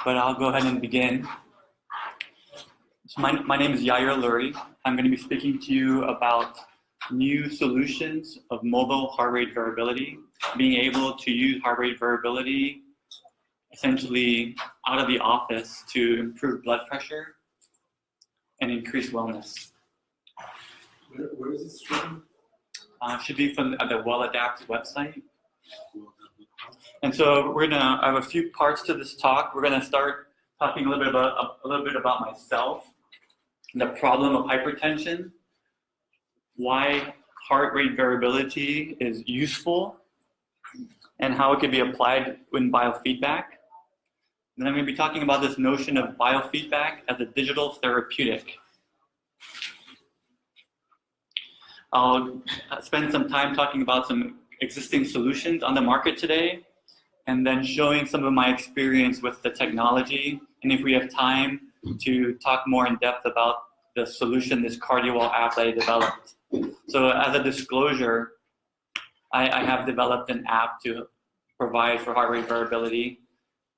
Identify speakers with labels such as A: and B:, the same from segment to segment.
A: but I'll go ahead and begin. So my name is Yair Lurie. I'm going to be speaking to you about new solutions of mobile heart rate variability, being able to use heart rate variability essentially out of the office to improve blood pressure and increase wellness.
B: Where is this from?
A: Should be from the Welladapt website. And so we're gonna. I have a few parts to this talk. We're gonna start talking a little bit about myself, the problem of hypertension, why heart rate variability is useful, and how it can be applied in biofeedback. And then I'm going to be talking about this notion of biofeedback as a digital therapeutic. I'll spend some time talking about some existing solutions on the market today, and then showing some of my experience with the technology, and if we have time, to talk more in depth about the solution, this Cardiowell app that I developed. So as a disclosure, I have developed an app to provide for heart rate variability,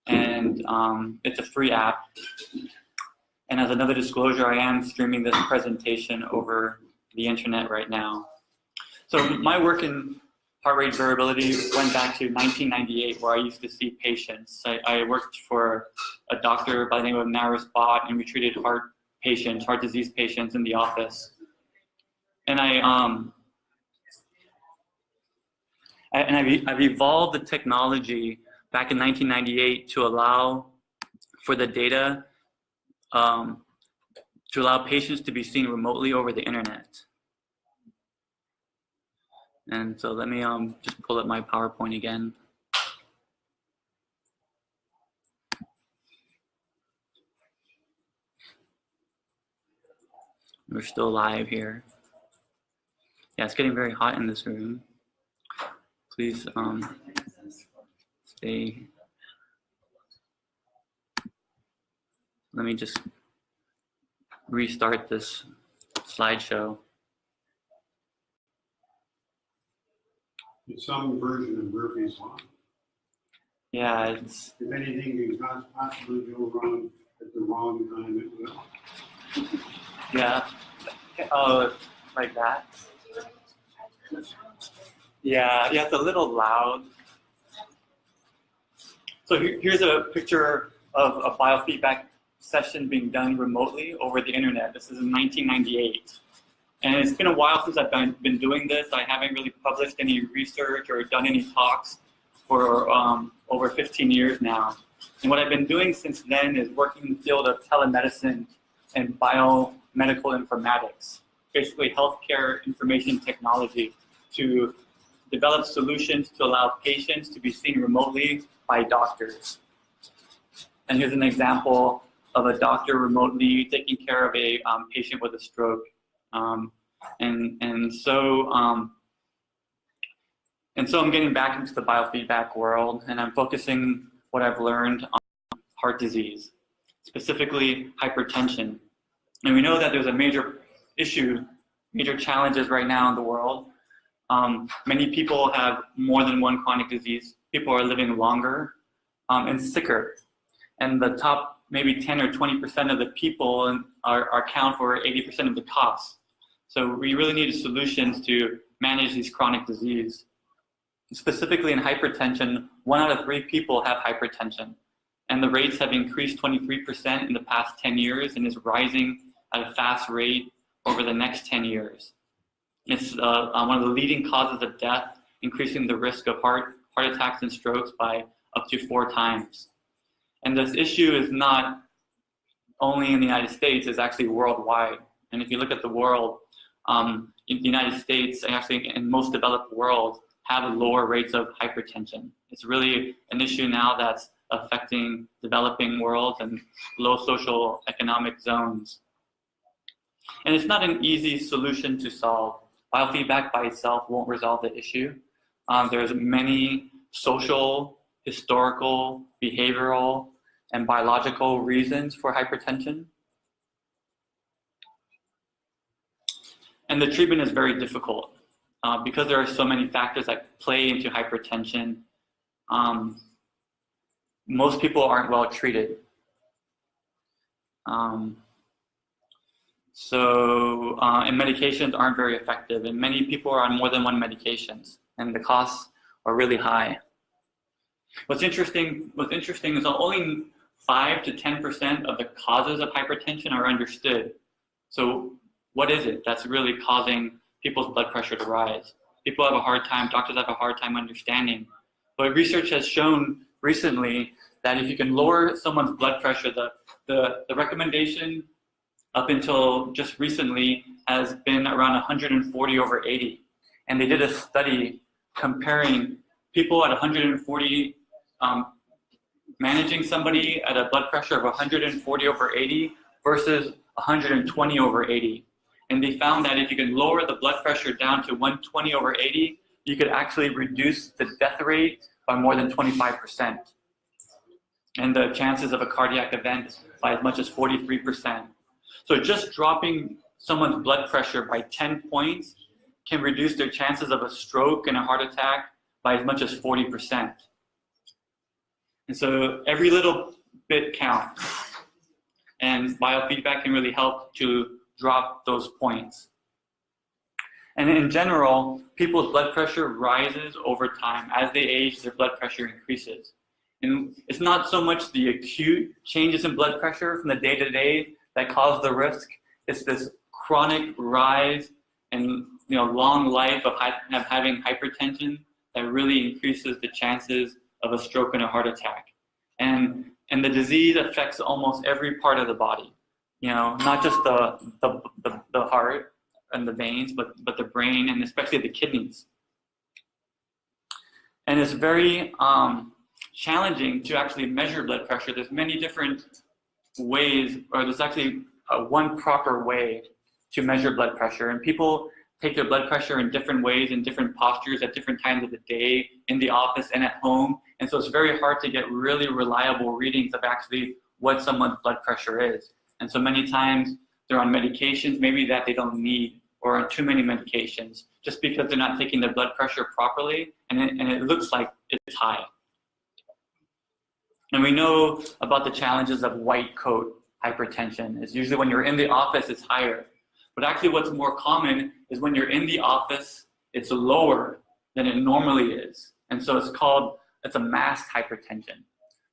A: and it's a free app. And as another disclosure, I am streaming this presentation over the internet right now. So my work in heart rate variability went back to 1998, where I used to see patients. I worked for a doctor by the name of Naris Bott, and we treated heart disease patients in the office. And I've evolved the technology back in 1998 to allow for the data, to allow patients to be seen remotely over the internet. And so let me just pull up my PowerPoint again. We're still live here. Yeah, it's getting very hot in this room. Please stay. Let me just restart this slideshow.
B: It's some version of Murphy's Law.
A: Yeah, it's.
B: If anything can possibly go wrong at the wrong time, it will.
A: Yeah. Oh, like that. Yeah, it's a little loud. So here's a picture of a biofeedback session being done remotely over the internet. This is in 1998. And it's been a while since I've been doing this. I haven't really published any research or done any talks for over 15 years now. And what I've been doing since then is working in the field of telemedicine and biomedical informatics, basically healthcare information technology, to develop solutions to allow patients to be seen remotely by doctors. And here's an example of a doctor remotely taking care of a patient with a stroke. So I'm getting back into the biofeedback world, and I'm focusing what I've learned on heart disease, specifically hypertension. And we know that there's a major issue, major challenges right now in the world. Many people have more than one chronic disease. People are living longer and sicker. And the top maybe 10 or 20% of the people account for 80% of the costs. So we really need solutions to manage these chronic disease. Specifically in hypertension, 1 out of 3 people have hypertension. And the rates have increased 23% in the past 10 years and is rising at a fast rate over the next 10 years. It's one of the leading causes of death, increasing the risk of heart attacks and strokes by up to 4 times. And this issue is not only in the United States, it's actually worldwide. And if you look at the world, in the United States, and actually in most developed worlds, have lower rates of hypertension. It's really an issue now that's affecting developing worlds and low social economic zones. And it's not an easy solution to solve. Biofeedback by itself won't resolve the issue. There's many social, historical, behavioral, and biological reasons for hypertension. And the treatment is very difficult because there are so many factors that play into hypertension. Most people aren't well treated. And medications aren't very effective, and many people are on more than one medications, and the costs are really high. What's interesting is only 5 to 10% of the causes of hypertension are understood. So what is it that's really causing people's blood pressure to rise? People have a hard time, doctors have a hard time understanding. But research has shown recently that if you can lower someone's blood pressure, the recommendation up until just recently has been around 140/80. And they did a study comparing people at 140, managing somebody at a blood pressure of 140/80 versus 120/80. And they found that if you can lower the blood pressure down to 120/80, you could actually reduce the death rate by more than 25%. And the chances of a cardiac event by as much as 43%. So just dropping someone's blood pressure by 10 points can reduce their chances of a stroke and a heart attack by as much as 40%. And so every little bit counts. And biofeedback can really help to drop those points. And in general, people's blood pressure rises over time. As they age, their blood pressure increases. And it's not so much the acute changes in blood pressure from the day-to-day that cause the risk. It's this chronic rise and long life of having hypertension that really increases the chances of a stroke and a heart attack. And the disease affects almost every part of the body. Not just the heart and the veins, but the brain and especially the kidneys. And it's very challenging to actually measure blood pressure. There's many different ways, or there's actually one proper way to measure blood pressure. And people take their blood pressure in different ways, in different postures, at different times of the day, in the office and at home. And so it's very hard to get really reliable readings of actually what someone's blood pressure is. And so many times they're on medications, maybe that they don't need, or on too many medications, just because they're not taking their blood pressure properly, and it looks like it's high. And we know about the challenges of white coat hypertension. It's usually when you're in the office, it's higher. But actually what's more common is when you're in the office, it's lower than it normally is. And so it's a masked hypertension.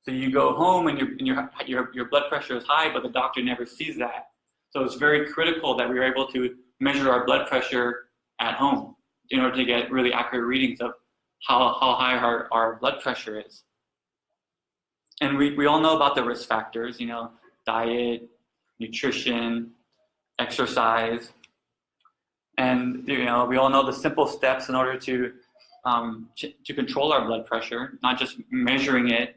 A: So you go home and your blood pressure is high, but the doctor never sees that. So it's very critical that we are able to measure our blood pressure at home in order to get really accurate readings of how high our blood pressure is. And we all know about the risk factors, diet, nutrition, exercise. And we all know the simple steps in order to control our blood pressure, not just measuring it,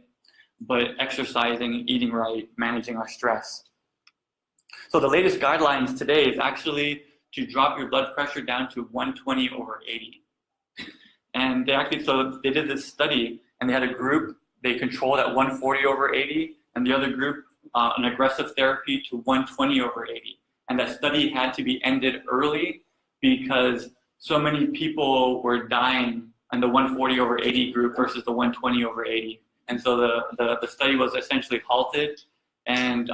A: but exercising, eating right, managing our stress. So the latest guidelines today is actually to drop your blood pressure down to 120/80. And they did this study, and they had a group they controlled at 140/80, and the other group an aggressive therapy to 120/80. And that study had to be ended early because so many people were dying in the 140/80 group versus the 120/80. And so the study was essentially halted and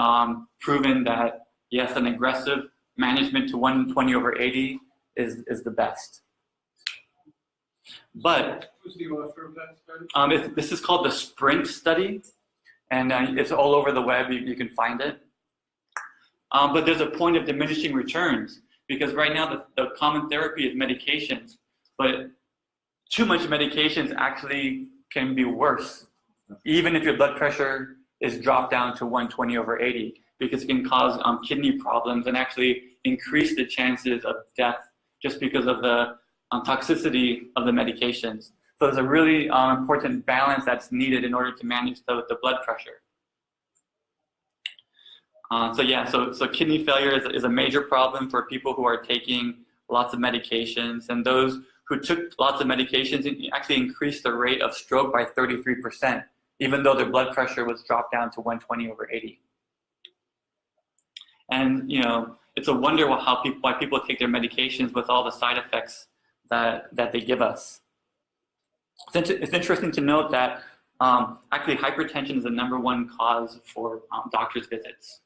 A: proven that, yes, an aggressive management to 120/80 is the best. But
B: Who's the author of that study?
A: this is called the SPRINT study, and it's all over the web. You can find it. But there's a point of diminishing returns, because right now the common therapy is medications, but too much medications actually can be worse, even if your blood pressure is dropped down to 120/80, because it can cause kidney problems and actually increase the chances of death just because of the toxicity of the medications. So there's a really important balance that's needed in order to manage the blood pressure. So kidney failure is a major problem for people who are taking lots of medications, and those who took lots of medications actually increased the rate of stroke by 33%, even though their blood pressure was dropped down to 120/80. And it's a wonder why people take their medications with all the side effects that they give us. It's interesting to note that actually hypertension is the #1 cause for doctor's visits.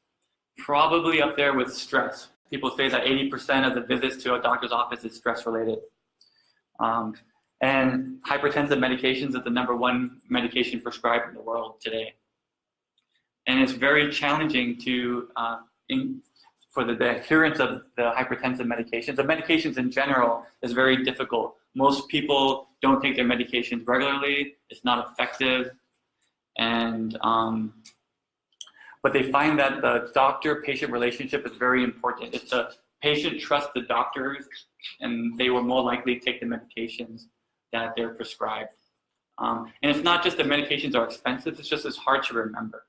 A: Probably up there with stress. People say that 80% of the visits to a doctor's office is stress related. And hypertensive medications is the #1 medication prescribed in the world today. And it's very challenging to, for the adherence of the hypertensive medications. The medications in general is very difficult. Most people don't take their medications regularly. It's not effective. And, but they find that the doctor-patient relationship is very important. If the patient trusts the doctors, and they will more likely take the medications that they're prescribed. And it's not just the medications are expensive, it's just it's hard to remember.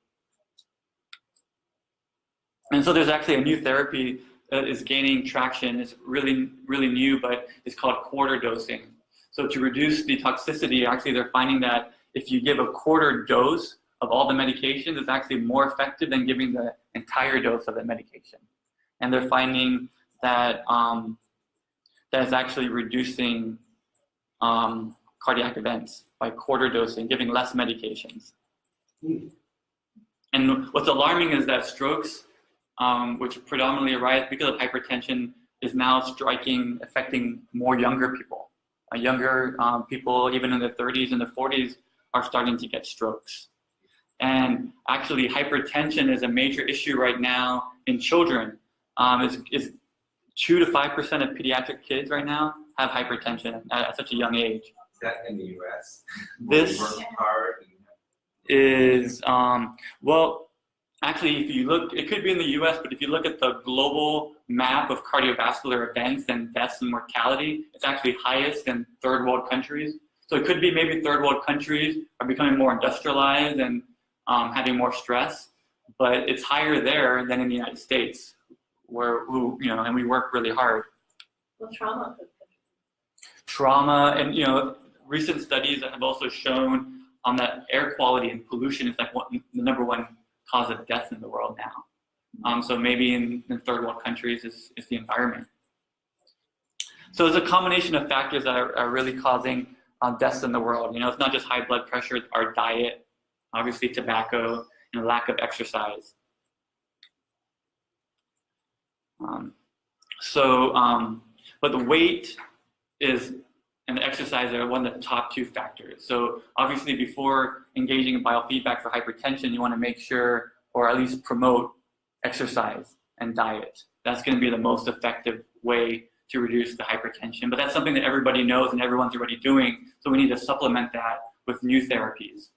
A: And so there's actually a new therapy that is gaining traction. It's really, really new, but it's called quarter dosing. So to reduce the toxicity, actually they're finding that if you give a quarter dose of all the medications, it's actually more effective than giving the entire dose of the medication. And they're finding that that is actually reducing cardiac events by quarter dosing, giving less medications. And what's alarming is that strokes, which predominantly arise because of hypertension, is now affecting more younger people. Younger people, even in their 30s and their 40s, are starting to get strokes. And actually, hypertension is a major issue right now in children. It's 2 to 5% of pediatric kids right now have hypertension at such a young age.
C: Is that in the U.S.?
A: This is, well, actually, if you look, it could be in the U.S., but if you look at the global map of cardiovascular events and deaths and mortality, it's actually highest in third world countries. So it could be maybe third world countries are becoming more industrialized and having more stress, but it's higher there than in the United States, and we work really hard.
D: Well, trauma.
A: Trauma, and recent studies have also shown that air quality and pollution is like the #1 cause of death in the world now. So maybe in third world countries is the environment. So it's a combination of factors that are really causing deaths in the world. It's not just high blood pressure, our diet, obviously tobacco, and lack of exercise. But the weight and the exercise are one of the top 2 factors. So obviously before engaging in biofeedback for hypertension, you want to make sure, or at least promote, exercise and diet. That's going to be the most effective way to reduce the hypertension. But that's something that everybody knows and everyone's already doing, so we need to supplement that with new therapies.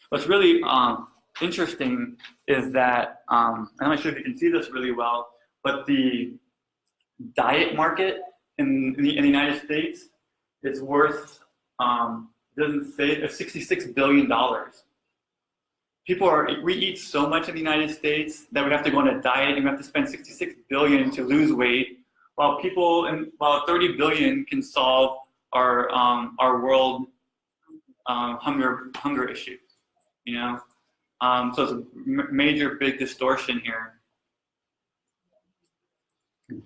A: What's really interesting is that, I'm not sure if you can see this really well, but the diet market in the United States is worth, doesn't say, $66 billion. We eat so much in the United States that we have to go on a diet and we have to spend $66 billion to lose weight, while 30 billion can solve our world hunger issue. So it's a major big distortion here.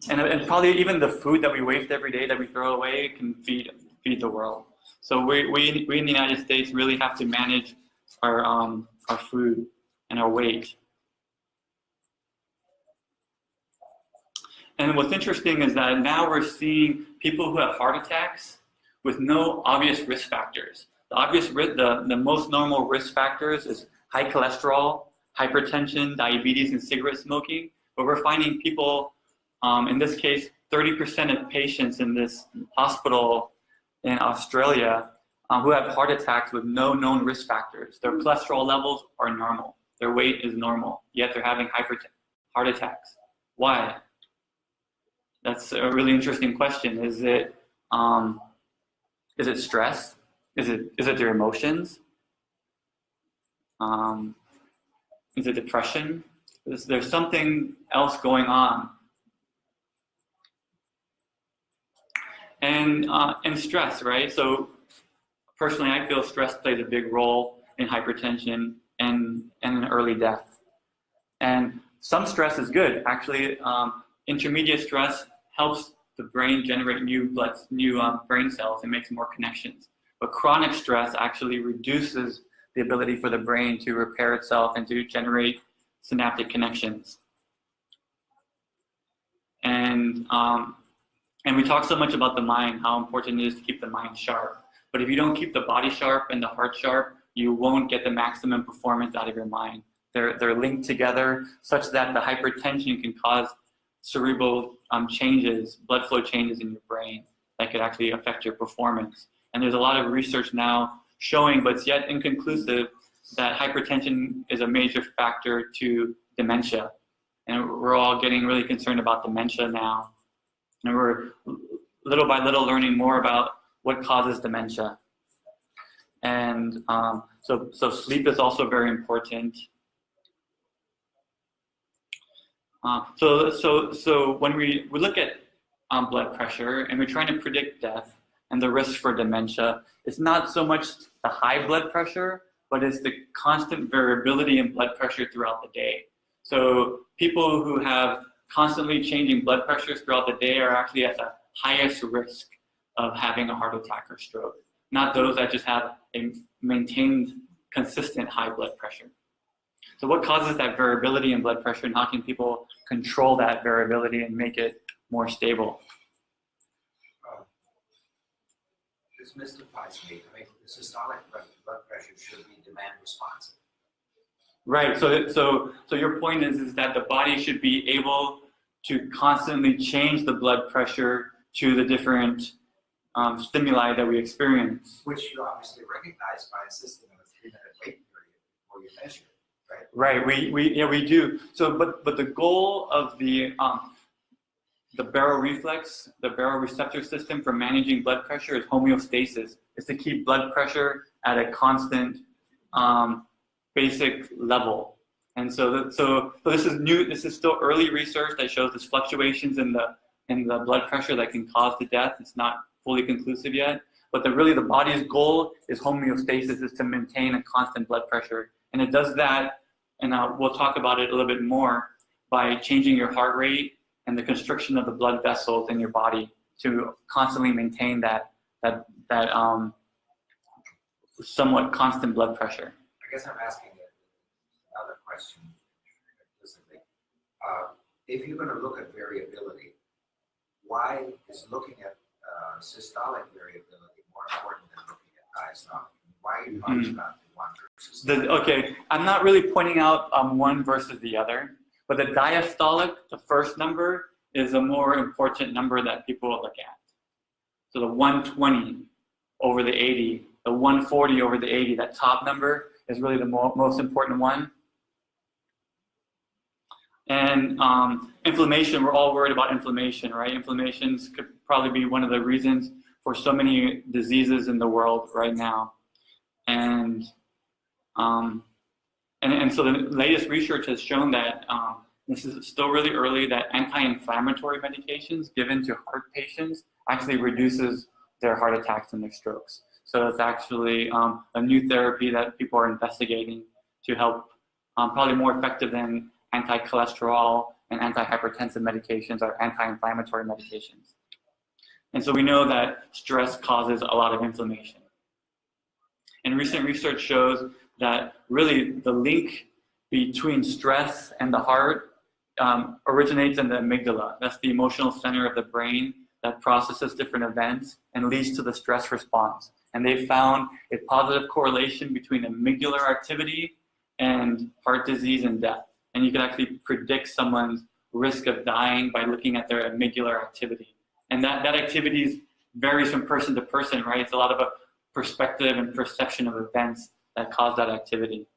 A: And probably even the food that we waste every day that we throw away can feed the world. So we in the United States really have to manage our food and our weight. And what's interesting is that now we're seeing people who have heart attacks with no obvious risk factors. The most normal risk factors is high cholesterol, hypertension, diabetes, and cigarette smoking. But we're finding people, in this case, 30% of patients in this hospital in Australia who have heart attacks with no known risk factors. Their cholesterol levels are normal. Their weight is normal, yet they're having heart attacks. Why? That's a really interesting question. Is it stress? Is it their emotions? Is it depression? There's something else going on. And stress, right? So personally, I feel stress plays a big role in hypertension and in early death. And some stress is good. Actually, intermediate stress helps the brain generate new brain cells and makes more connections. But chronic stress actually reduces the ability for the brain to repair itself and to generate synaptic connections. And we talk so much about the mind, how important it is to keep the mind sharp. But if you don't keep the body sharp and the heart sharp, you won't get the maximum performance out of your mind. They're linked together such that the hypertension can cause cerebral changes, blood flow changes in your brain that could actually affect your performance. And there's a lot of research now showing, but it's yet inconclusive, that hypertension is a major factor to dementia. And we're all getting really concerned about dementia now. And we're little by little learning more about what causes dementia. And so sleep is also very important. So when we look at blood pressure and we're trying to predict death and the risk for dementia, it's not so much the high blood pressure, but it's the constant variability in blood pressure throughout the day. So people who have constantly changing blood pressures throughout the day are actually at the highest risk of having a heart attack or stroke, not those that just have a maintained consistent high blood pressure. So what causes that variability in blood pressure, and how can people control that variability and make it more stable?
C: This mystifies me. I mean, the systolic blood pressure should be demand responsive.
A: Right. So your point is that the body should be able to constantly change the blood pressure to the different stimuli that we experience.
C: Which you obviously recognize by a system of a 3-minute wait period before you measure it,
A: Right.
C: right?
A: We do. So, but the goal of the baroreflex, the baroreceptor system for managing blood pressure is homeostasis. Is to keep blood pressure at a constant basic level. And so this is new. This is still early research that shows there's fluctuations in the blood pressure that can cause the death. It's not fully conclusive yet. But the body's goal is homeostasis, is to maintain a constant blood pressure, and it does that. And we'll talk about it a little bit more by changing your heart rate and the constriction of the blood vessels in your body to constantly maintain that somewhat constant blood pressure.
C: I guess I'm asking another question implicitly. If you're going to look at variability, why is looking at systolic variability more important than looking at diastolic? Why are you talking about the one versus the other?
A: Okay, I'm not really pointing out one versus the other, but the diastolic, the first number, is a more important number that people will look at. So the 120 over the 80, the 140 over the 80, that top number is really the most important one. And inflammation, we're all worried about inflammation, right? Inflammation could probably be one of the reasons for so many diseases in the world right now. And so the latest research has shown that this is still really early, that anti-inflammatory medications given to heart patients actually reduces their heart attacks and their strokes. So it's actually a new therapy that people are investigating to help, probably more effective than anti-cholesterol and anti-hypertensive medications or anti-inflammatory medications. And so we know that stress causes a lot of inflammation. And recent research shows that really the link between stress and the heart originates in the amygdala. That's the emotional center of the brain that processes different events and leads to the stress response. And they found a positive correlation between amygdala activity and heart disease and death. And you can actually predict someone's risk of dying by looking at their amygdala activity. And that activity varies from person to person, right? It's a lot of a perspective and perception of events that cause that activity.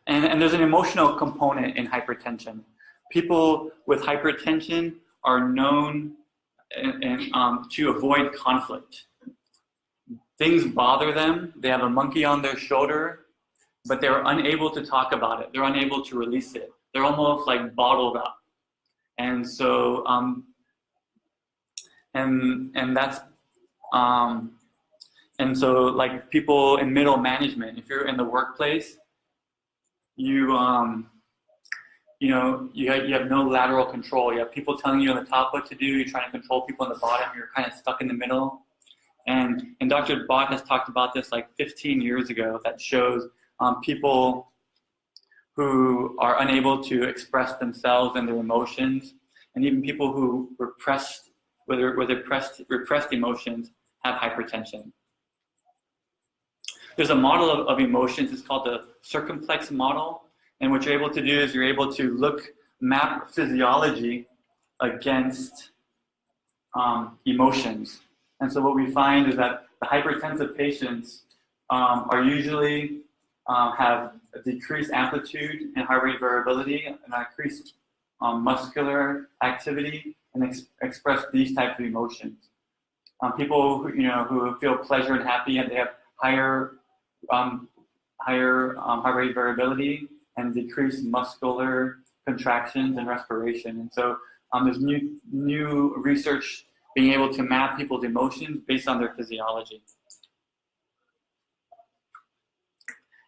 A: And there's an emotional component in hypertension. People with hypertension are known to avoid conflict. Things bother them. They have a monkey on their shoulder, but they're unable to talk about it. They're unable to release it. They're almost like bottled up. And so, and so like people in middle management, if you're in the workplace, you have no lateral control. You have people telling you on the top what to do. You're trying to control people on the bottom. You're kind of stuck in the middle. And Dr. Bott has talked about this like 15 years ago, that shows people who are unable to express themselves and their emotions, and even people who repressed emotions have hypertension. There's a model of emotions. It's called the circumplex model. And what you're able to do is you're able to map physiology against emotions. And so what we find is that the hypertensive patients are usually have a decreased amplitude and heart rate variability and increased muscular activity and express these types of emotions. People who feel pleasure and happy, and they have higher heart rate variability and decreased muscular contractions and respiration. And so there's new research being able to map people's emotions based on their physiology.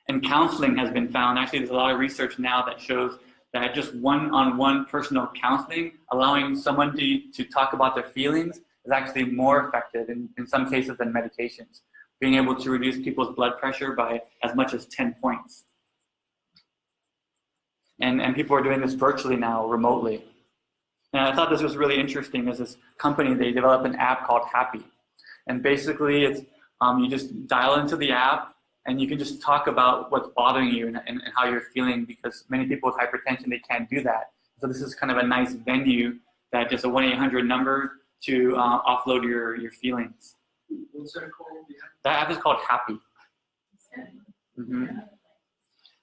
A: And counseling has been found. Actually, there's a lot of research now that shows that just one-on-one personal counseling, allowing someone to talk about their feelings, is actually more effective in some cases than medications, being able to reduce people's blood pressure by as much as 10 points. And people are doing this virtually now, remotely. And I thought this was really interesting. As this company, they developed an app called Happy. And basically, it's you just dial into the app, and you can just talk about what's bothering you and how you're feeling, because many people with hypertension, they can't do that. So this is kind of a nice venue, that just a 1-800 number to offload your feelings.
D: What's that called?
A: That app is called Happy. Mm-hmm.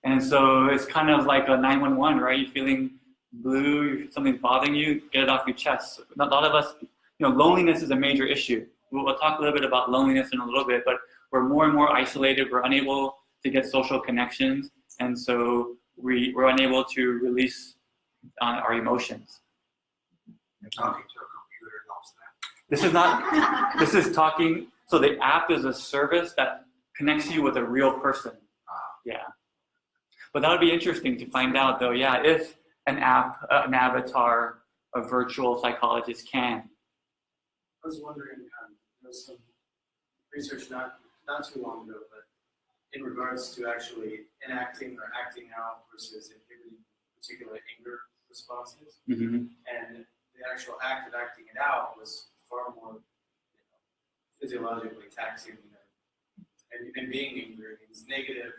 A: And so it's kind of like a 911, right? You're feeling blue, something's bothering you, get it off your chest. A lot of us, loneliness is a major issue. We'll talk a little bit about loneliness in a little bit, but we're more and more isolated. We're unable to get social connections, and so we're unable to release our emotions.
C: And talking to a computer helps that.
A: This is not, this is talking, so the app is a service that connects you with a real person. Yeah. But that would be interesting to find out, though, yeah, if an app, an avatar, a virtual psychologist can.
D: I was wondering, there was some research not too long ago, but in regards to actually enacting or acting out versus inhibiting particular anger responses.
A: Mm-hmm.
D: And the actual act of acting it out was far more physiologically taxing, and being angry is negative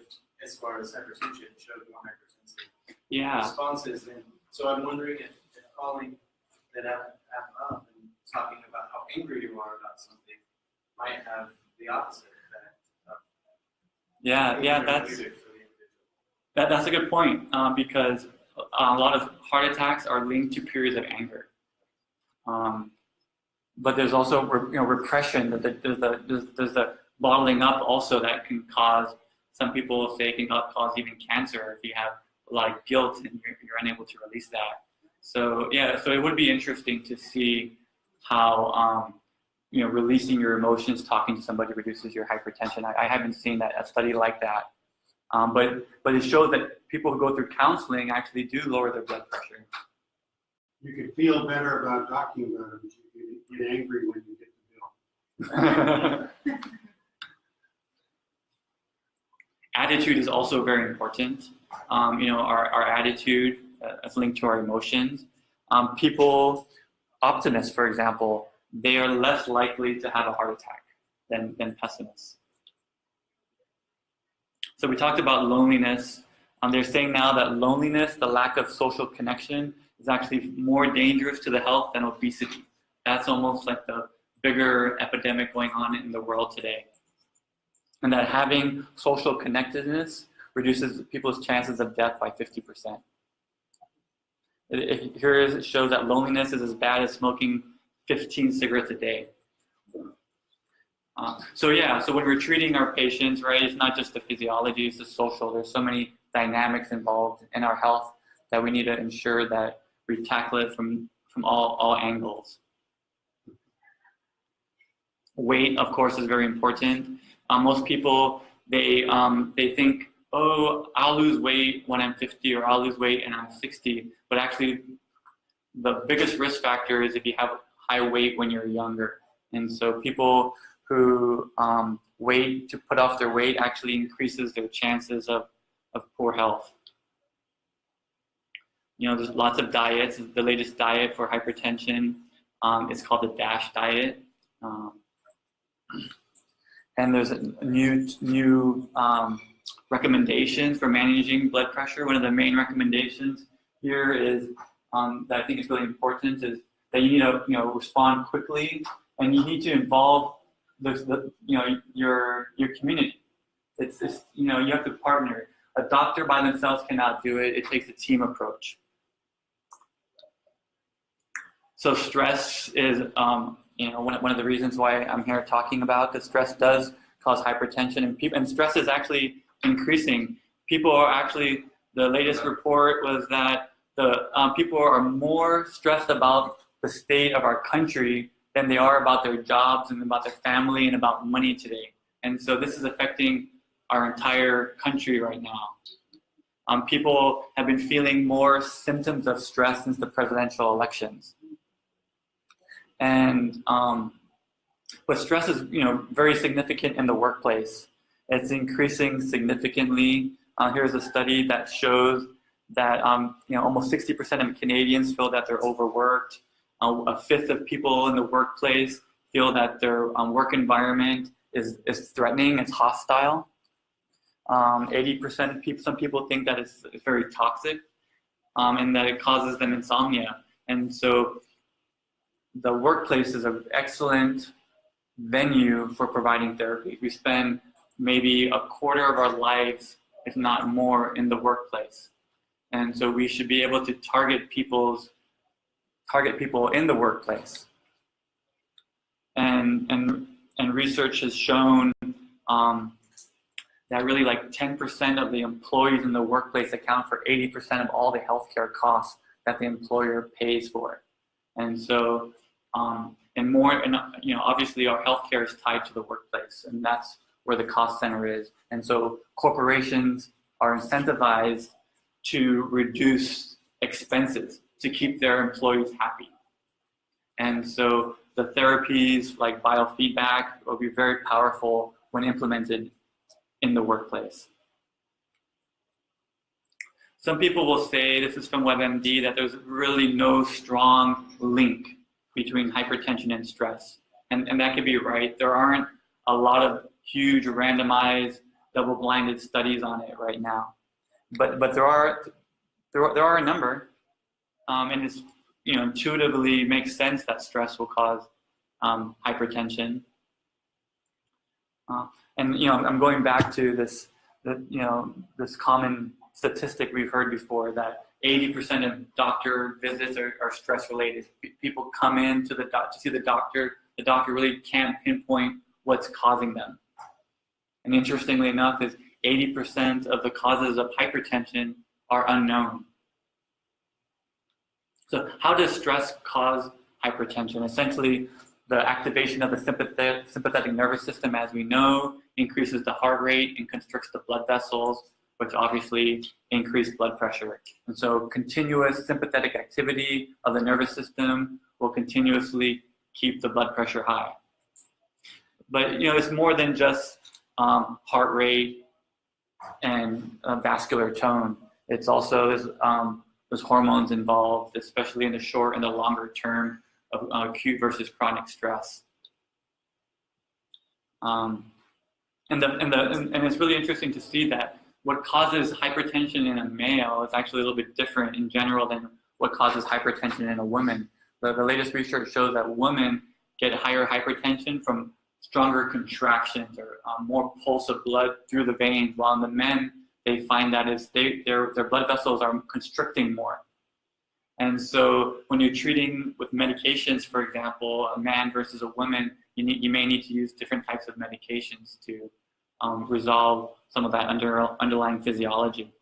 D: as far as hypertension, showed more hypertensive responses. And so I'm wondering if calling that app up and talking about how angry you are about something might have the opposite effect.
A: That's a good point, because a lot of heart attacks are linked to periods of anger. But there's also repression. There's the bottling up also that can cause, some people say it can cause even cancer if you have a lot of guilt and you're unable to release that. So so it would be interesting to see how releasing your emotions, talking to somebody, reduces your hypertension. I haven't seen a study like that, but it shows that people who go through counseling actually do lower their blood pressure.
B: You can feel better about talking about it, but you get angry when you get the bill.
A: Attitude is also very important. Our attitude is linked to our emotions. Optimists, for example, they are less likely to have a heart attack than pessimists. So we talked about loneliness. They're saying now that loneliness, the lack of social connection, is actually more dangerous to the health than obesity. That's almost like the bigger epidemic going on in the world today. And that having social connectedness reduces people's chances of death by 50%. Here it shows that loneliness is as bad as smoking 15 cigarettes a day. So when we're treating our patients, right, it's not just the physiology, it's the social. There's so many dynamics involved in our health that we need to ensure that we tackle it from all angles. Weight, of course, is very important. Most people, they think, oh, I'll lose weight when I'm 50, or I'll lose weight when I'm 60. But actually, the biggest risk factor is if you have high weight when you're younger. And so people who wait to put off their weight actually increases their chances of poor health. There's lots of diets. The latest diet for hypertension is called the DASH diet. And there's new recommendations for managing blood pressure. One of the main recommendations here is that I think is really important is that you need to respond quickly, and you need to involve your community. It's you have to partner. A doctor by themselves cannot do it. It takes a team approach. So stress is one of the reasons why I'm here talking about, because stress does cause hypertension, and stress is actually increasing. People are actually, the latest report was that the people are more stressed about the state of our country than they are about their jobs and about their family and about money today. And so this is affecting our entire country right now. People have been feeling more symptoms of stress since the presidential elections. And but stress is very significant in the workplace. It's increasing significantly. Here's a study that shows that almost 60% of Canadians feel that they're overworked. A fifth of people in the workplace feel that their work environment is threatening, it's hostile. 80% of people, some people think that it's very toxic, and that it causes them insomnia. And so the workplace is an excellent venue for providing therapy. We spend maybe a quarter of our lives, if not more, in the workplace. And so we should be able to target people in the workplace. And research has shown that really like 10% of the employees in the workplace account for 80% of all the healthcare costs that the employer pays for. And so, obviously our healthcare is tied to the workplace, and that's where the cost center is. And so corporations are incentivized to reduce expenses to keep their employees happy. And so the therapies like biofeedback will be very powerful when implemented in the workplace. Some people will say, this is from WebMD, that there's really no strong link between hypertension and stress. And that could be right. There aren't a lot of huge randomized double-blinded studies on it right now. But there are a number, and it's intuitively makes sense that stress will cause hypertension. I'm going back to this common statistic we've heard before, that 80% of doctor visits are stress related. People come in to see the doctor. The doctor really can't pinpoint what's causing them. And interestingly enough, is 80% of the causes of hypertension are unknown. So how does stress cause hypertension? Essentially, the activation of the sympathetic nervous system, as we know, increases the heart rate and constricts the blood vessels, which obviously increase blood pressure. And so continuous sympathetic activity of the nervous system will continuously keep the blood pressure high. But it's more than just heart rate and vascular tone. It's also there's hormones involved, especially in the short and the longer term of acute versus chronic stress. And it's really interesting to see that what causes hypertension in a male is actually a little bit different in general than what causes hypertension in a woman. The latest research shows that women get higher hypertension from stronger contractions or more pulse of blood through the veins, while in the men, they find that their blood vessels are constricting more. And so when you're treating with medications, for example, a man versus a woman, you may need to use different types of medications to resolve some of that underlying physiology.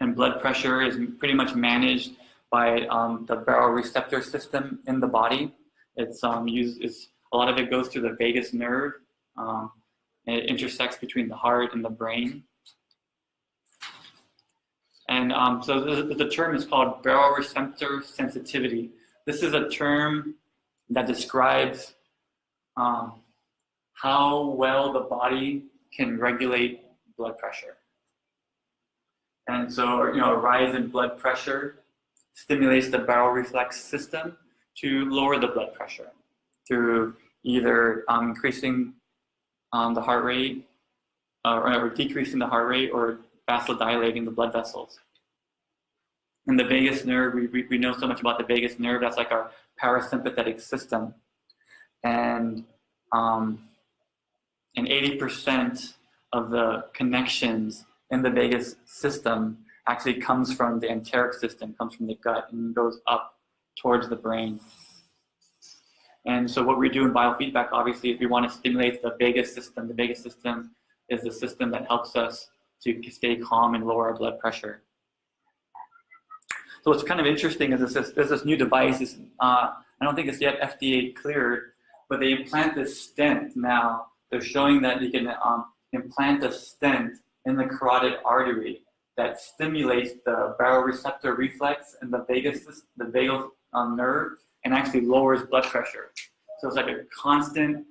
A: And blood pressure is pretty much managed by the baroreceptor system in the body. It's a lot of it goes through the vagus nerve. It intersects between the heart and the brain. And so the term is called baroreceptor sensitivity. This is a term that describes how well the body can regulate blood pressure. And so, a rise in blood pressure stimulates the baroreflex system to lower the blood pressure through either increasing the heart rate or decreasing the heart rate or vasodilating the blood vessels. And the vagus nerve, we know so much about the vagus nerve, that's like our parasympathetic system. And 80% of the connections in the vagus system actually comes from the enteric system, comes from the gut, and goes up towards the brain. And so what we do in biofeedback, obviously, if we want to stimulate the vagus system is the system that helps us to stay calm and lower our blood pressure. So what's kind of interesting is there's this new device. I don't think it's yet FDA cleared, but they implant this stent now. They're showing that you can implant a stent in the carotid artery that stimulates the baroreceptor reflex and the vagal nerve, and actually lowers blood pressure. So it's like a constant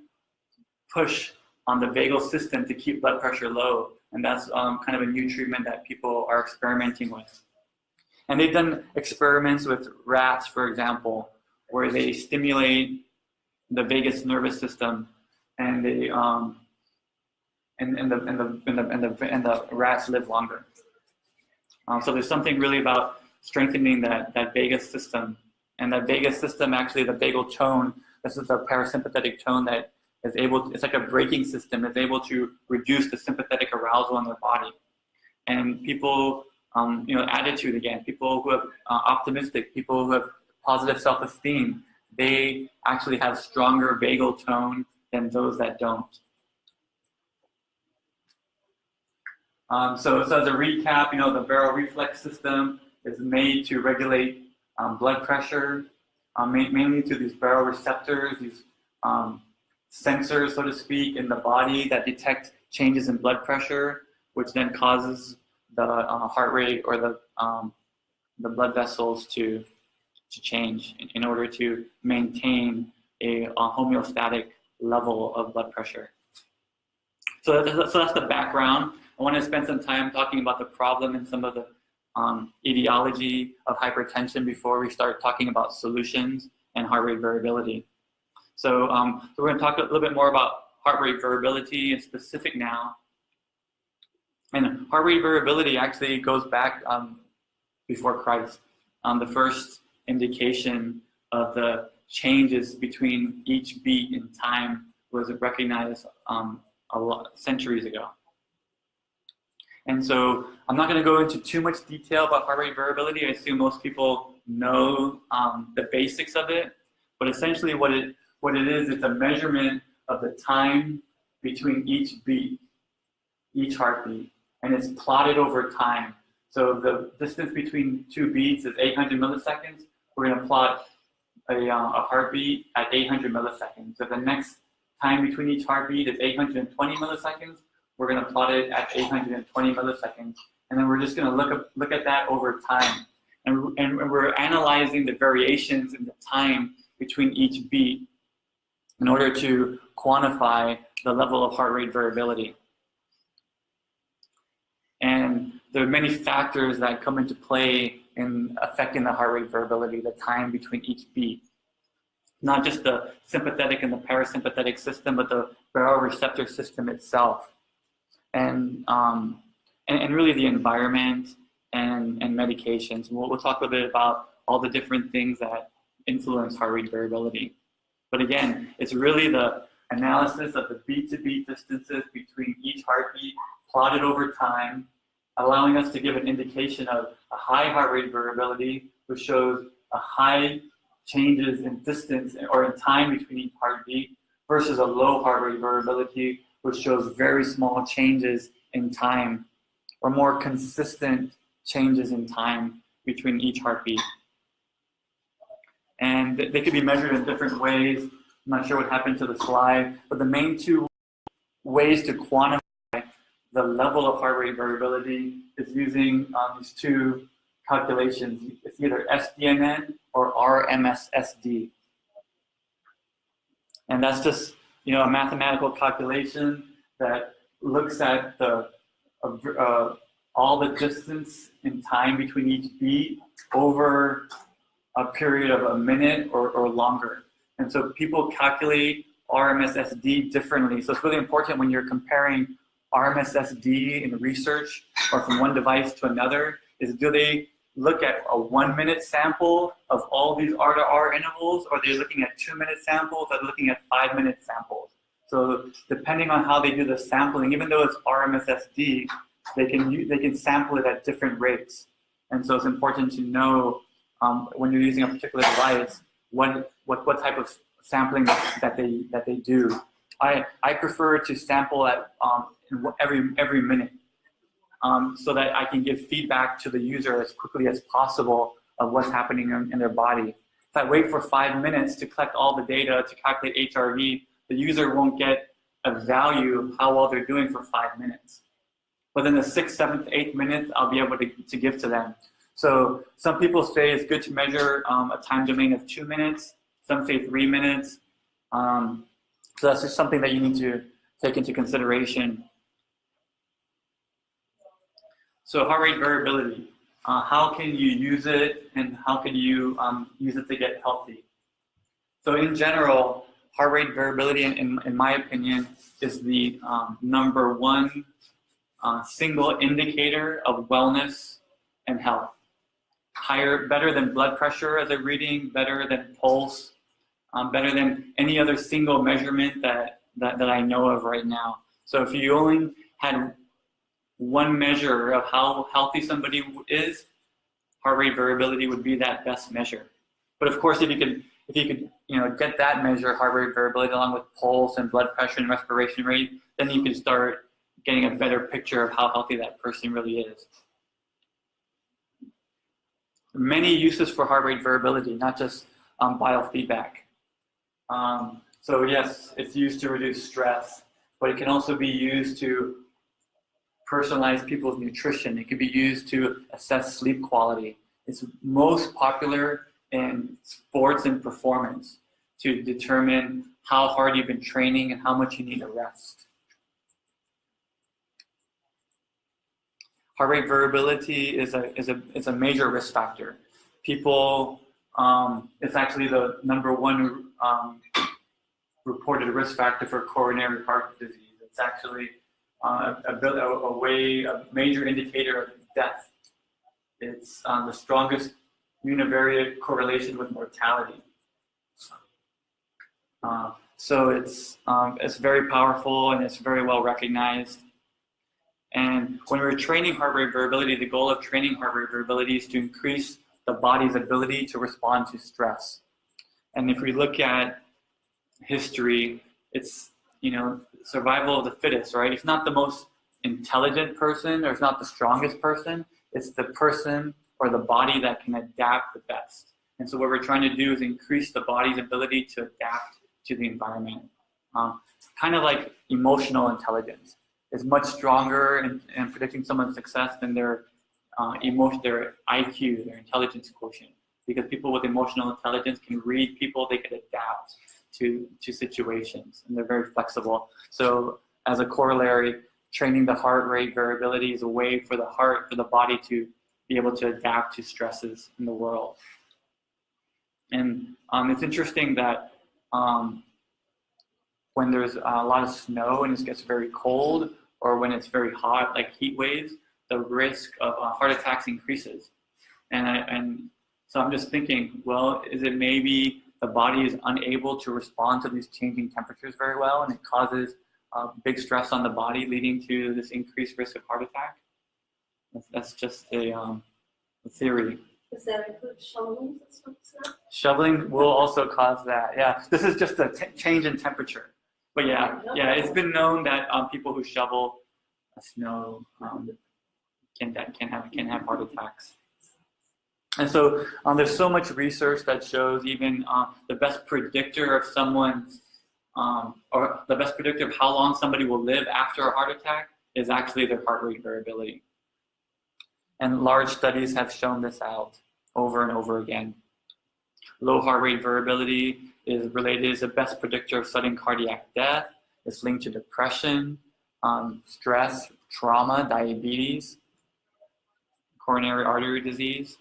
A: push on the vagal system to keep blood pressure low, and that's kind of a new treatment that people are experimenting with. And they've done experiments with rats, for example, where they stimulate the vagus nervous system, and they and the rats live longer. So there's something really about strengthening that vagus system, and that vagus system, actually the vagal tone. This is a parasympathetic tone that is able. It's like a braking system. It's able to reduce the sympathetic arousal in their body, and people. Attitude again. People who have optimistic, people who have positive self-esteem, they actually have stronger vagal tone than those that don't. So as a recap, the baroreflex system is made to regulate blood pressure, mainly through these baroreceptors, these sensors, so to speak, in the body that detect changes in blood pressure, which then causes the heart rate or the blood vessels to change in order to maintain a homeostatic level of blood pressure. So that's the background. I want to spend some time talking about the problem and some of the etiology of hypertension before we start talking about solutions and heart rate variability. So we're going to talk a little bit more about heart rate variability in specific now. And heart rate variability actually goes back before Christ. The first indication of the changes between each beat in time was recognized centuries ago. And so I'm not going to go into too much detail about heart rate variability. I assume most people know the basics of it, but essentially what it is, it's a measurement of the time between each beat, each heartbeat. And it's plotted over time. So the distance between two beats is 800 milliseconds. We're going to plot a heartbeat at 800 milliseconds. So the next time between each heartbeat is 820 milliseconds. We're going to plot it at 820 milliseconds. And then we're just going to look at that over time. And we're analyzing the variations in the time between each beat in order to quantify the level of heart rate variability. And there are many factors that come into play in affecting the heart rate variability, the time between each beat. Not just the sympathetic and the parasympathetic system, but the baroreceptor system itself. And really the environment and medications. We'll talk a little bit about all the different things that influence heart rate variability. But again, it's really the analysis of the beat-to-beat distances between each heartbeat plotted over time, allowing us to give an indication of a high heart rate variability, which shows a high changes in distance or in time between each heartbeat, versus a low heart rate variability, which shows very small changes in time or more consistent changes in time between each heartbeat. And they could be measured in different ways. I'm not sure what happened to the slide, but the main two ways to quantify the level of heart rate variability is using these two calculations. It's either SDNN or RMSSD. And that's just a mathematical calculation that looks at the all the distance in time between each beat over a period of a minute or longer. And so people calculate RMSSD differently. So it's really important when you're comparing RMSSD in research or from one device to another, is do they look at a 1 minute sample of all these R to R intervals, or they're looking at 2 minute samples, or they're looking at 5 minute samples. So depending on how they do the sampling, even though it's RMSSD, they can sample it at different rates. And so it's important to know when you're using a particular device, what type of sampling that they do. I prefer to sample at every minute, so that I can give feedback to the user as quickly as possible of what's happening in their body. If I wait for 5 minutes to collect all the data to calculate HRV, the user won't get a value of how well they're doing for 5 minutes. Within the 6th, 7th, 8th minutes, I'll be able to give to them. So some people say it's good to measure a time domain of 2 minutes. Some say 3 minutes. So that's just something that you need to take into consideration. So heart rate variability, how can you use it, and how can you use it to get healthy? So in general, heart rate variability, in my opinion, is the #1 single indicator of wellness and health. Better than blood pressure as a reading, better than pulse, better than any other single measurement that I know of right now. So if you only had one measure of how healthy somebody is, heart rate variability would be that best measure. But of course, if you could get that measure, heart rate variability, along with pulse and blood pressure and respiration rate, then you can start getting a better picture of how healthy that person really is. Many uses for heart rate variability, not just biofeedback. So yes, it's used to reduce stress, but it can also be used to personalize people's nutrition. It can be used to assess sleep quality. It's most popular in sports and performance to determine how hard you've been training and how much you need to rest. Heart rate variability is a major risk factor. People, it's actually the #1 reported risk factor for coronary heart disease. It's actually a major indicator of death. It's the strongest univariate correlation with mortality. So it's very powerful, and it's very well recognized. And when we're training heart rate variability, the goal of training heart rate variability is to increase the body's ability to respond to stress. And if we look at history, it's survival of the fittest, right? It's not the most intelligent person, or it's not the strongest person. It's the person or the body that can adapt the best. And so what we're trying to do is increase the body's ability to adapt to the environment. Kind of like emotional intelligence. Is much stronger in predicting someone's success than their IQ, their intelligence quotient. Because people with emotional intelligence can read people, they can adapt to situations, and they're very flexible. So as a corollary, training the heart rate variability is a way for the body to be able to adapt to stresses in the world. And it's interesting that when there's a lot of snow and it gets very cold, or when it's very hot, like heat waves, the risk of heart attacks increases. And so I'm just thinking, well, is it maybe the body is unable to respond to these changing temperatures very well, and it causes big stress on the body, leading to this increased risk of heart attack? That's just a theory.
E: Does that include shoveling?
A: Shoveling will also cause that. Yeah, this is just a change in temperature. But yeah, it's been known that people who shovel snow can have heart attacks. And so there's so much research that shows even the best predictor of someone's, or the best predictor of how long somebody will live after a heart attack is actually their heart rate variability. And large studies have shown this out over and over again. Low heart rate variability is the best predictor of sudden cardiac death. It's linked to depression, stress, trauma, diabetes. coronary artery disease,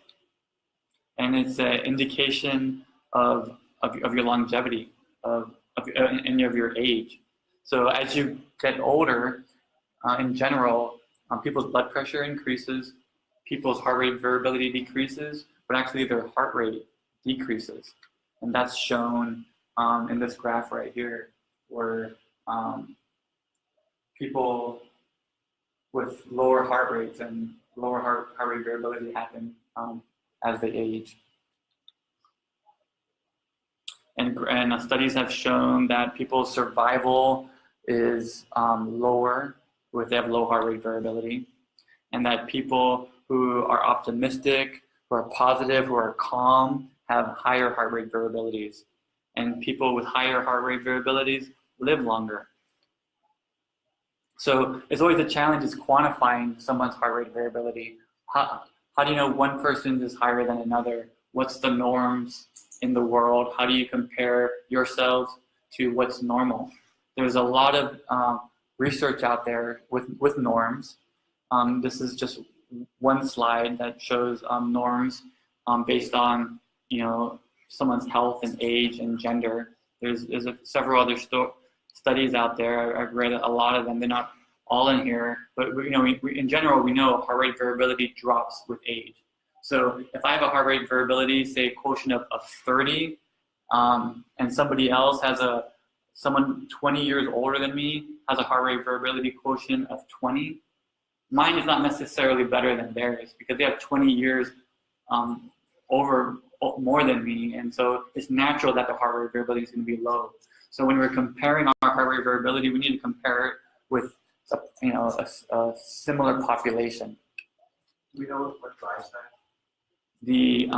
A: and it's an indication of your longevity, of your age. So as you get older, in general, people's blood pressure increases, people's heart rate variability decreases, but actually their heart rate decreases. And that's shown in this graph right here, where people with lower heart rates and lower heart rate variability happen as they age. And studies have shown that people's survival is lower if they have low heart rate variability, and that people who are optimistic, who are positive, who are calm, have higher heart rate variabilities. And people with higher heart rate variabilities live longer. So it's always a challenge is quantifying someone's heart rate variability. How do you know one person is higher than another? What's the norms in the world? How do you compare yourselves to what's normal? There's a lot of research out there with norms. This is just one slide that shows norms based on someone's health and age and gender. There's several other studies out there. I've read a lot of them. They're not all in here, but in general we know heart rate variability drops with age. So if I have a heart rate variability, say a quotient of 30, and somebody else has someone 20 years older than me has a heart rate variability quotient of 20, mine is not necessarily better than theirs because they have 20 years more than me, and so it's natural that the heart rate variability is going to be low. So when we're comparing our heart rate variability, we need to compare it with a similar population.
C: Do we know what drives that?
A: The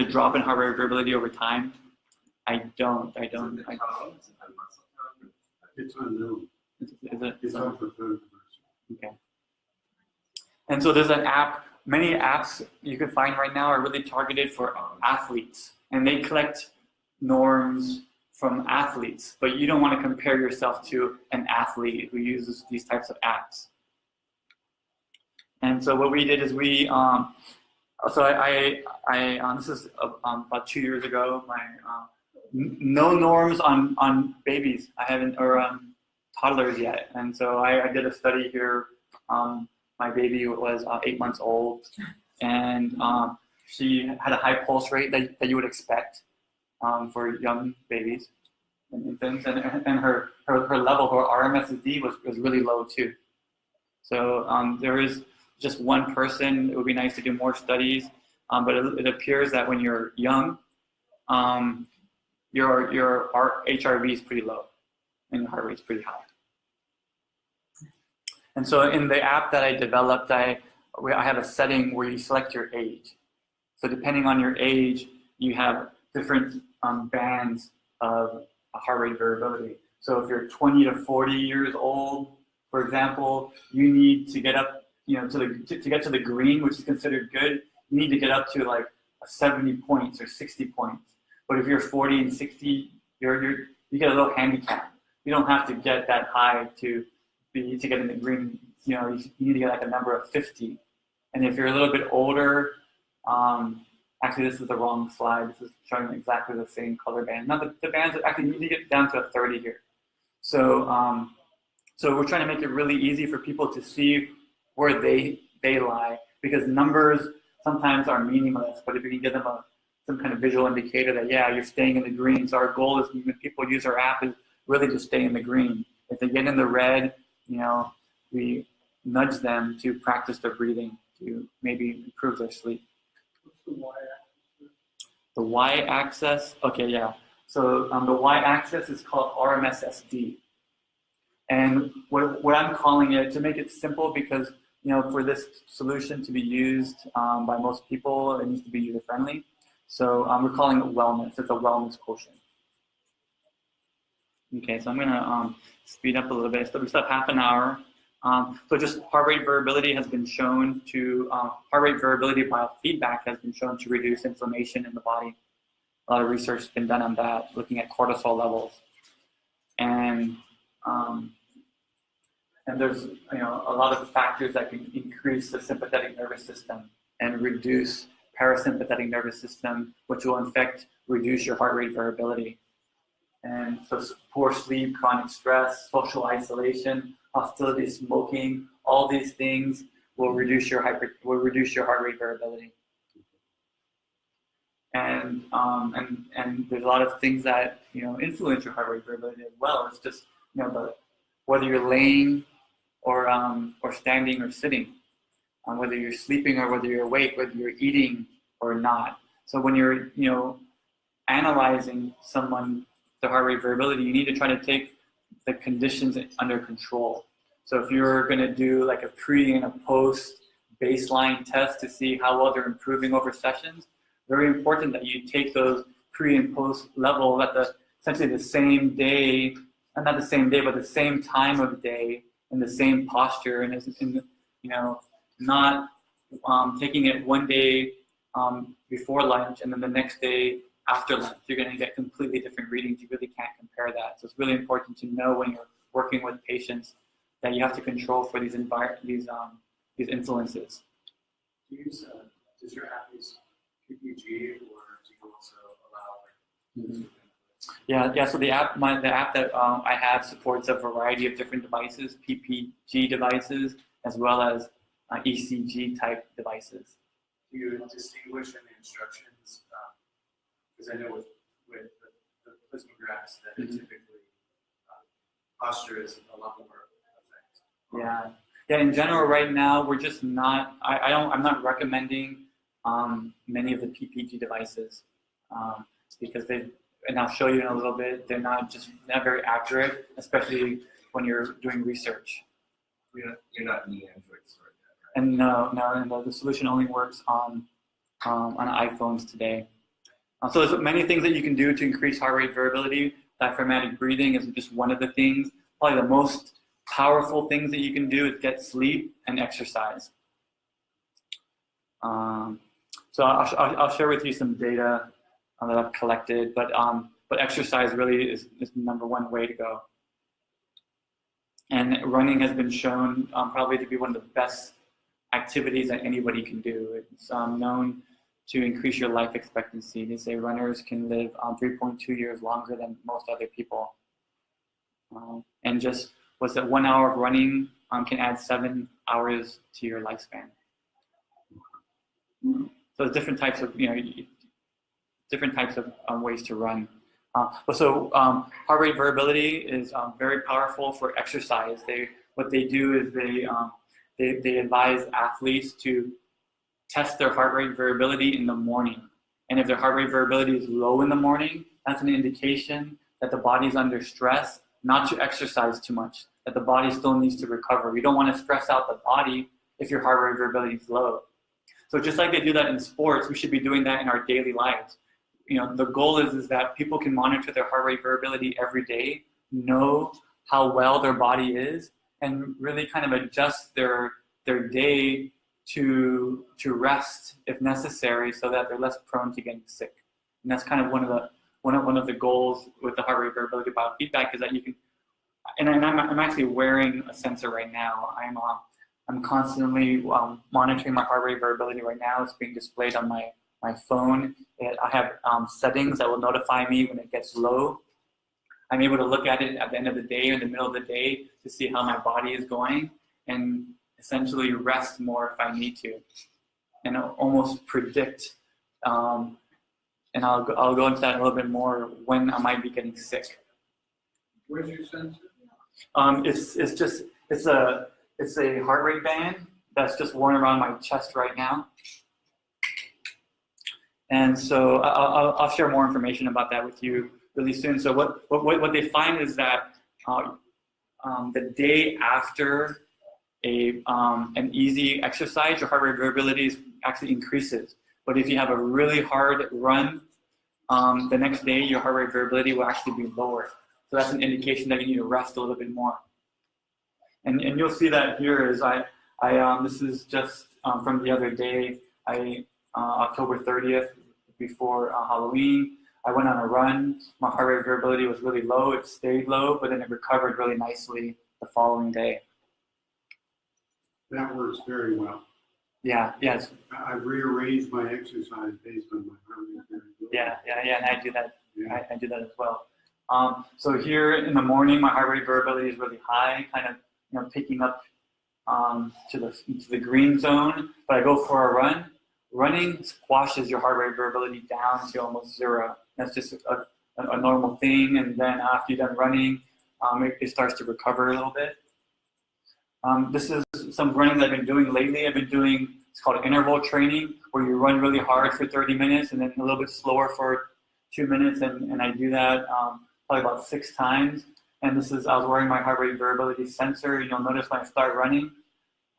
A: drop in heart rate variability over time, I don't.
B: It's unknown.
A: Is it?
B: It's all for third person.
A: Okay. And so there's an app. Many apps you can find right now are really targeted for athletes, and they collect norms from athletes, but you don't want to compare yourself to an athlete who uses these types of apps. And so what we did is we, this is about 2 years ago, no norms on babies. I haven't, or toddlers yet. And so I did a study here. My baby was 8 months old, and she had a high pulse rate that you would expect for young babies and infants, and her level, her RMSSD was really low too. So there is just one person. It would be nice to do more studies, but it appears that when you're young, your HRV is pretty low and your heart rate is pretty high. And so in the app that I developed, I have a setting where you select your age. So depending on your age, you have different bands of heart rate variability. So if you're 20 to 40 years old, for example, you need to get up, to get to the green, which is considered good, you need to get up to like 70 points or 60 points. But if you're 40 and 60, you get a little handicap. You don't have to get that high to get in the green. You need to get like a number of 50. And if you're a little bit older, actually this is the wrong slide. This is showing exactly the same color band. Now the bands actually need to get down to a 30 here. So so we're trying to make it really easy for people to see where they lie, because numbers sometimes are meaningless, but if you can give them some kind of visual indicator that, yeah, you're staying in the green. So our goal is when people use our app is really to stay in the green. If they get in the red, we nudge them to practice their breathing to maybe improve their sleep.
D: What's the y-axis?
A: The y-axis, okay, yeah. So the y-axis is called RMSSD. And what I'm calling it, to make it simple, because for this solution to be used by most people, it needs to be user-friendly. So we're calling it wellness. It's a wellness quotient. Okay, so I'm gonna speed up a little bit. So we still have half an hour. So just heart rate variability has been shown to, heart rate variability biofeedback has been shown to reduce inflammation in the body. A lot of research has been done on that, looking at cortisol levels. And there's a lot of factors that can increase the sympathetic nervous system and reduce parasympathetic nervous system, which will in fact reduce your heart rate variability. And so poor sleep, chronic stress, social isolation, hostility, smoking, all these things will reduce your heart rate variability. And there's a lot of things that influence your heart rate variability as well. It's just whether you're laying or standing or sitting, whether you're sleeping or whether you're awake, whether you're eating or not. So when you're analyzing someone, their heart rate variability, you need to try to take the conditions under control. So if you're going to do like a pre and a post baseline test to see how well they're improving over sessions, very important that you take those pre and post level at essentially the same day, and not the same day, but the same time of day in the same posture, and not taking it one day before lunch and then the next day after lunch. You're going to get completely different readings. You really can't compare that. So it's really important to know when you're working with patients that you have to control for these influences.
D: Does your app use PPG, or do you also allow
A: Yeah. So the app that I have supports a variety of different devices, PPG devices, as well as ECG type devices.
D: Do you distinguish in the instructions? Because I know with the plethysmographs that typically posture is a lot more effective.
A: Yeah. In general, right now we're just not. I'm not recommending many of the PPG devices because and I'll show you in a little bit, they're not very accurate, especially when you're doing research.
C: You're not in the Android store yet, right?
A: And no, the solution only works on iPhones today. So there's many things that you can do to increase heart rate variability. Diaphragmatic breathing is just one of the things. Probably the most powerful things that you can do is get sleep and exercise. So I'll share with you some data that I've collected, but exercise really is the number one way to go. And running has been shown probably to be one of the best activities that anybody can do. It's known to increase your life expectancy. They say runners can live 3.2 years longer than most other people. And just 1 hour of running can add 7 hours to your lifespan. So there's different types of ways to run. Heart rate variability is very powerful for exercise. What they do is they advise athletes to test their heart rate variability in the morning. And if their heart rate variability is low in the morning, that's an indication that the body's under stress, not to exercise too much, that the body still needs to recover. You don't want to stress out the body if your heart rate variability is low. So just like they do that in sports, we should be doing that in our daily lives. The goal is that people can monitor their heart rate variability every day, know how well their body is, and really kind of adjust their day to rest if necessary, so that they're less prone to getting sick. And that's kind of one of the goals with the heart rate variability biofeedback, is that you can. And I'm actually wearing a sensor right now. I'm constantly monitoring my heart rate variability right now. It's being displayed on my phone. I have settings that will notify me when it gets low. I'm able to look at it at the end of the day, in the middle of the day, to see how my body is going, and essentially rest more if I need to, and I'll almost predict. And I'll go into that a little bit more, when I might be getting sick.
C: Where's your sensor?
A: It's a heart rate band that's just worn around my chest right now. And so I'll share more information about that with you really soon. So what they find is that the day after an easy exercise, your heart rate variability actually increases. But if you have a really hard run, the next day your heart rate variability will actually be lower. So that's an indication that you need to rest a little bit more. And you'll see that here is this is just from the other day, October 30th, before Halloween. I went on a run. My heart rate variability was really low. It stayed low, but then it recovered really nicely the following day.
B: That works very well.
A: Yeah, yes,
B: I've rearranged my exercise based on my heart rate variability.
A: yeah, and I do that.
B: Yeah.
A: I do that as well. So here in the morning, my heart rate variability is really high, kind of picking up to the green zone. But I go for a run. Running squashes your heart rate variability down to almost zero. That's just a normal thing. And then after you're done running, it starts to recover a little bit. This is some running that I've been doing lately. I've been doing, it's called interval training, where you run really hard for 30 minutes and then a little bit slower for 2 minutes. And I do that probably about 6 times. And this is, I was wearing my heart rate variability sensor. You'll notice when I start running,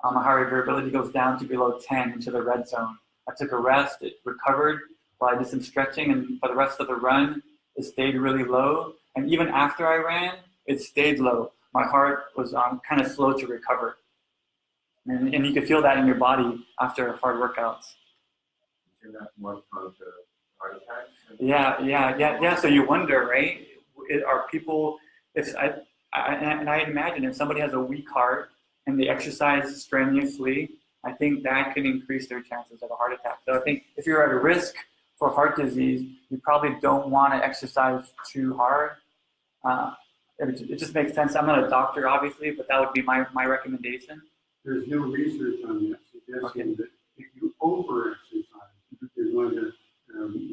A: my heart rate variability goes down to below 10 into the red zone. I took a rest, it recovered while I did some stretching, and for the rest of the run, it stayed really low. And even after I ran, it stayed low. My heart was kind of slow to recover. And you can feel that in your body after hard workouts.
C: You're not more prone to heart attacks?
A: Yeah. So you wonder, right? Are people, and I imagine if somebody has a weak heart and they exercise strenuously, I think that can increase their chances of a heart attack. So I think if you're at a risk for heart disease, you probably don't want to exercise too hard. It just makes sense. I'm not a doctor, obviously, but that would be my recommendation.
B: There's new research on that suggesting that if you over-exercise, you're going to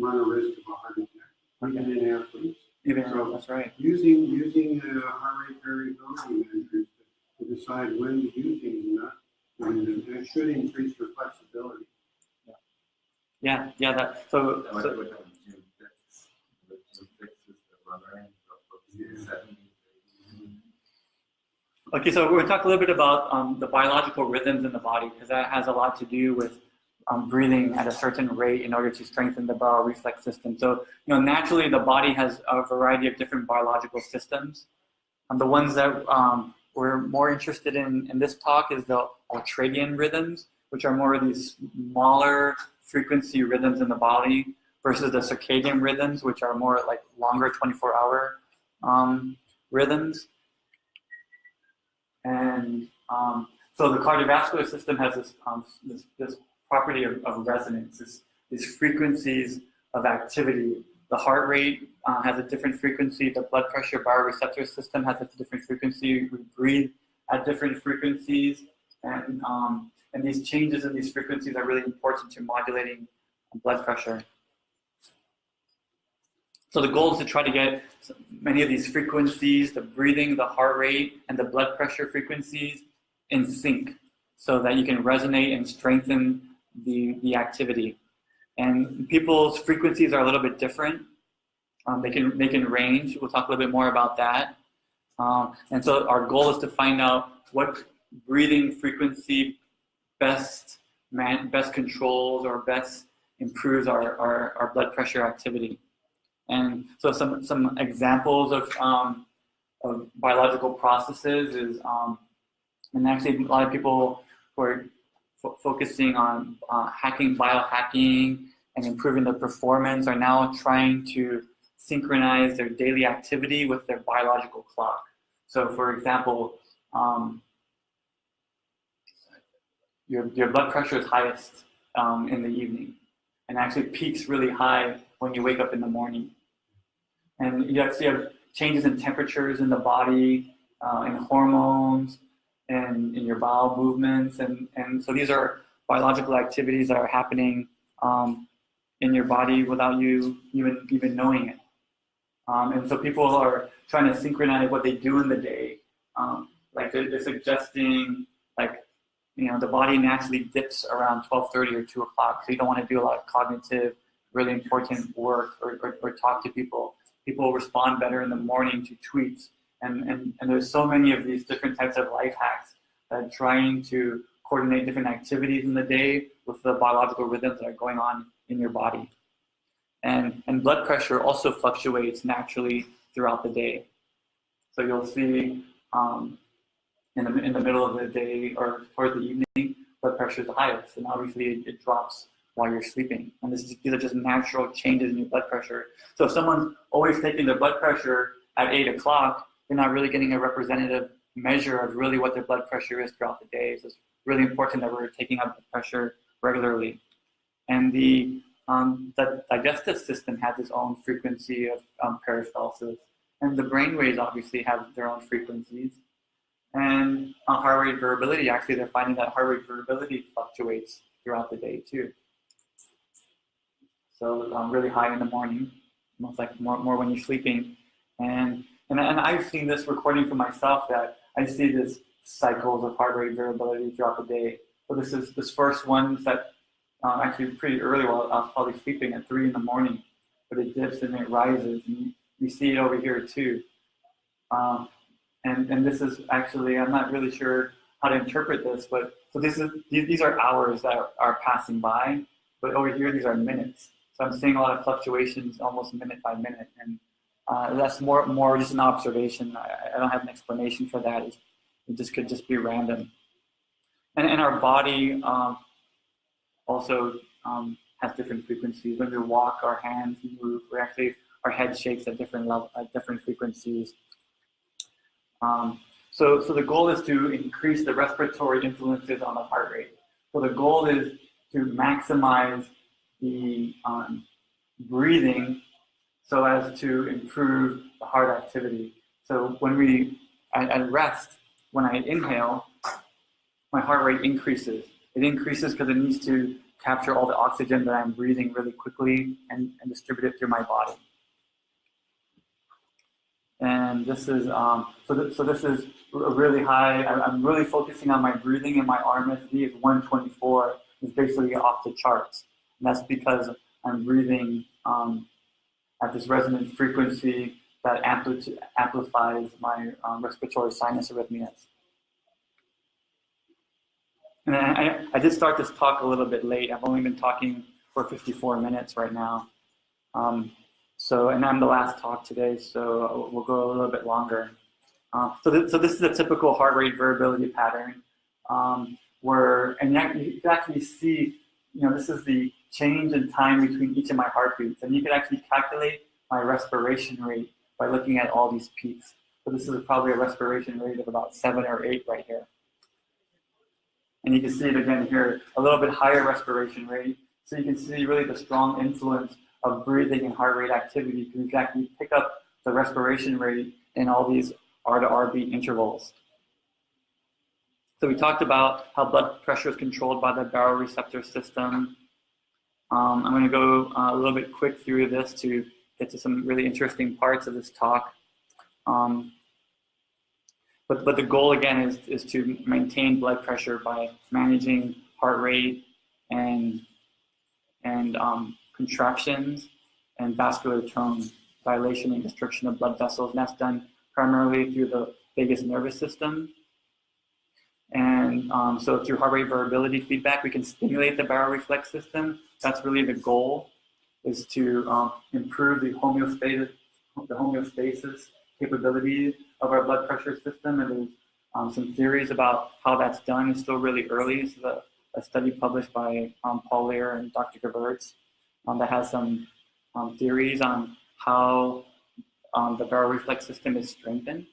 B: run a risk of a heart attack, even in athletes. So
A: that's right.
B: Using heart rate variability measures to decide when to do things and not, and that should increase your flexibility.
A: Yeah. So okay, so we're going to talk a little bit about the biological rhythms in the body, because that has a lot to do with breathing at a certain rate in order to strengthen the bioreflex system. So, naturally the body has a variety of different biological systems. The ones that we're more interested in this talk is the ultradian rhythms, which are more of these smaller frequency rhythms in the body, versus the circadian rhythms, which are more like longer 24-hour rhythms. And so the cardiovascular system has this property of resonance, these frequencies of activity. The heart rate has a different frequency. The blood pressure baroreceptor system has a different frequency. We breathe at different frequencies, and these changes in these frequencies are really important to modulating blood pressure. So the goal is to try to get many of these frequencies, the breathing, the heart rate, and the blood pressure frequencies in sync, so that you can resonate and strengthen the activity. And people's frequencies are a little bit different. They can range. We'll talk a little bit more about that. And so our goal is to find out what breathing frequency best controls or best improves our blood pressure activity. And so some examples of biological processes is, and actually a lot of people who are focusing on biohacking and improving their performance are now trying to synchronize their daily activity with their biological clock. So for example, your blood pressure is highest in the evening, and actually peaks really high when you wake up in the morning. And you actually have changes in temperatures in the body, in hormones, and in your bowel movements. And so these are biological activities that are happening in your body without you even knowing it. And so people are trying to synchronize what they do in the day. Like they're suggesting, like, the body naturally dips around 12:30 or 2 o'clock. So you don't want to do a lot of cognitive, really important work or talk to people. People respond better in the morning to tweets. And there's so many of these different types of life hacks that are trying to coordinate different activities in the day with the biological rhythms that are going on in your body. And blood pressure also fluctuates naturally throughout the day. So you'll see in the middle of the day or toward the evening, blood pressure is the highest, and obviously it drops while you're sleeping. And these are just natural changes in your blood pressure. So if someone's always taking their blood pressure at 8 o'clock, they're not really getting a representative measure of really what their blood pressure is throughout the day. So it's really important that we're taking up blood pressure regularly. And the digestive system has its own frequency of peristalsis, and the brain waves obviously have their own frequencies. And heart rate variability, actually they're finding that heart rate variability fluctuates throughout the day too. So really high in the morning, almost like more when you're sleeping. And I've seen this recording for myself, that I see this cycles of heart rate variability throughout the day. So this first one that actually pretty early while I was probably sleeping at 3 in the morning, but it dips and it rises, and you see it over here too. And this is actually, I'm not really sure how to interpret this, but so these are hours that are passing by, but over here these are minutes. So I'm seeing a lot of fluctuations almost minute by minute, and that's more just an observation. I don't have an explanation for that. It just could just be random. And our body also has different frequencies. When we walk, our hands move. Our head shakes at different frequencies. So the goal is to increase the respiratory influences on the heart rate. So the goal is to maximize the breathing so as to improve the heart activity. So when at rest, when I inhale, my heart rate increases. It increases because it needs to capture all the oxygen that I'm breathing really quickly and distribute it through my body. And this is so this is really high. I'm really focusing on my breathing, and my RMSD is 124. It's basically off the charts. And that's because I'm breathing at this resonant frequency that amplifies my respiratory sinus arrhythmias. And I did start this talk a little bit late. I've only been talking for 54 minutes right now. And I'm the last talk today, so we'll go a little bit longer. So this is a typical heart rate variability pattern, you can actually see, this is the change in time between each of my heartbeats, and you can actually calculate my respiration rate by looking at all these peaks. So this is probably a respiration rate of about 7 or 8 right here. And you can see it again here, a little bit higher respiration rate. So you can see really the strong influence of breathing and heart rate activity, because you can actually pick up the respiration rate in all these R to RB intervals. So we talked about how blood pressure is controlled by the baroreceptor system. I'm going to go a little bit quick through this to get to some really interesting parts of this talk. But the goal again is to maintain blood pressure by managing heart rate and contractions and vascular tone, dilation and constriction of blood vessels, and that's done primarily through the vagus nervous system. And so through heart rate variability feedback, we can stimulate the baroreflex system. That's really the goal, is to improve the homeostasis capabilities of our blood pressure system. And there's some theories about how that's done. It's still really early. This is a study published by Paul Lehr and Dr. Gewertz that has some theories on how the baroreflex system is strengthened.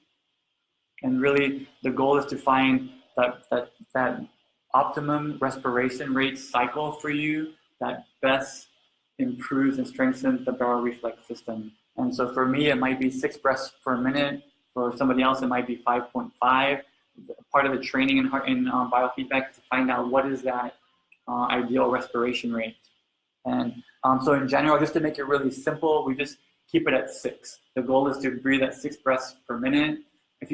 A: And really, the goal is to find that optimum respiration rate cycle for you that best improves and strengthens the baroreflex system. And so for me, it might be 6 breaths per minute. For somebody else, it might be 5.5. Part of the training in biofeedback is to find out what is that ideal respiration rate. And so in general, just to make it really simple, we just keep it at 6. The goal is to breathe at 6 breaths per minute. If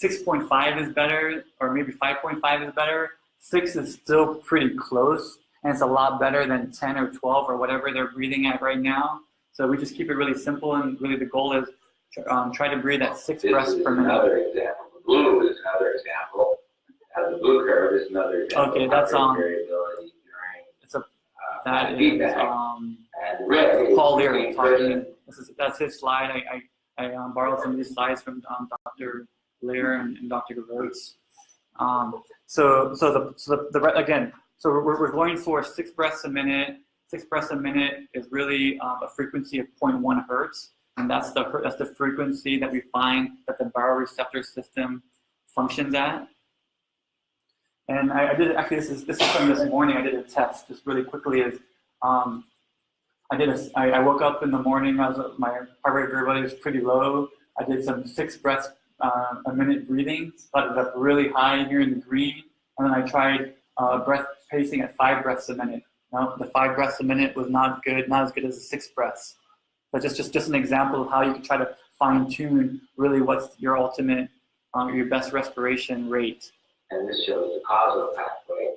A: 6.5 is better, or maybe 5.5 is better, 6 is still pretty close, and it's a lot better than 10 or 12 or whatever they're breathing at right now. So we just keep it really simple, and really the goal is try to breathe at 6 breaths per minute.
F: Another example. The blue is another example. The blue curve is another example.
A: Okay, that's
F: variability during
A: that is
F: and red
A: Paul Lehr talking. That's his slide. I borrowed some of these slides from Dr. Lehr and Dr. Gewertz. So we're going for 6 breaths a minute. 6 breaths a minute is really a frequency of 0.1 hertz, and that's the frequency that we find that the baroreceptor system functions at. And I did actually. This is from this morning. I did a test just really quickly. I woke up in the morning. My heart rate variability was pretty low. I did some 6 breaths a minute breathing. Started up really high here in the green, and then I tried breath pacing at 5 breaths a minute. No, the 5 breaths a minute was not good, not as good as the 6 breaths. But just an example of how you can try to fine tune really what's your ultimate, your best respiration rate.
F: And this shows the causal pathway.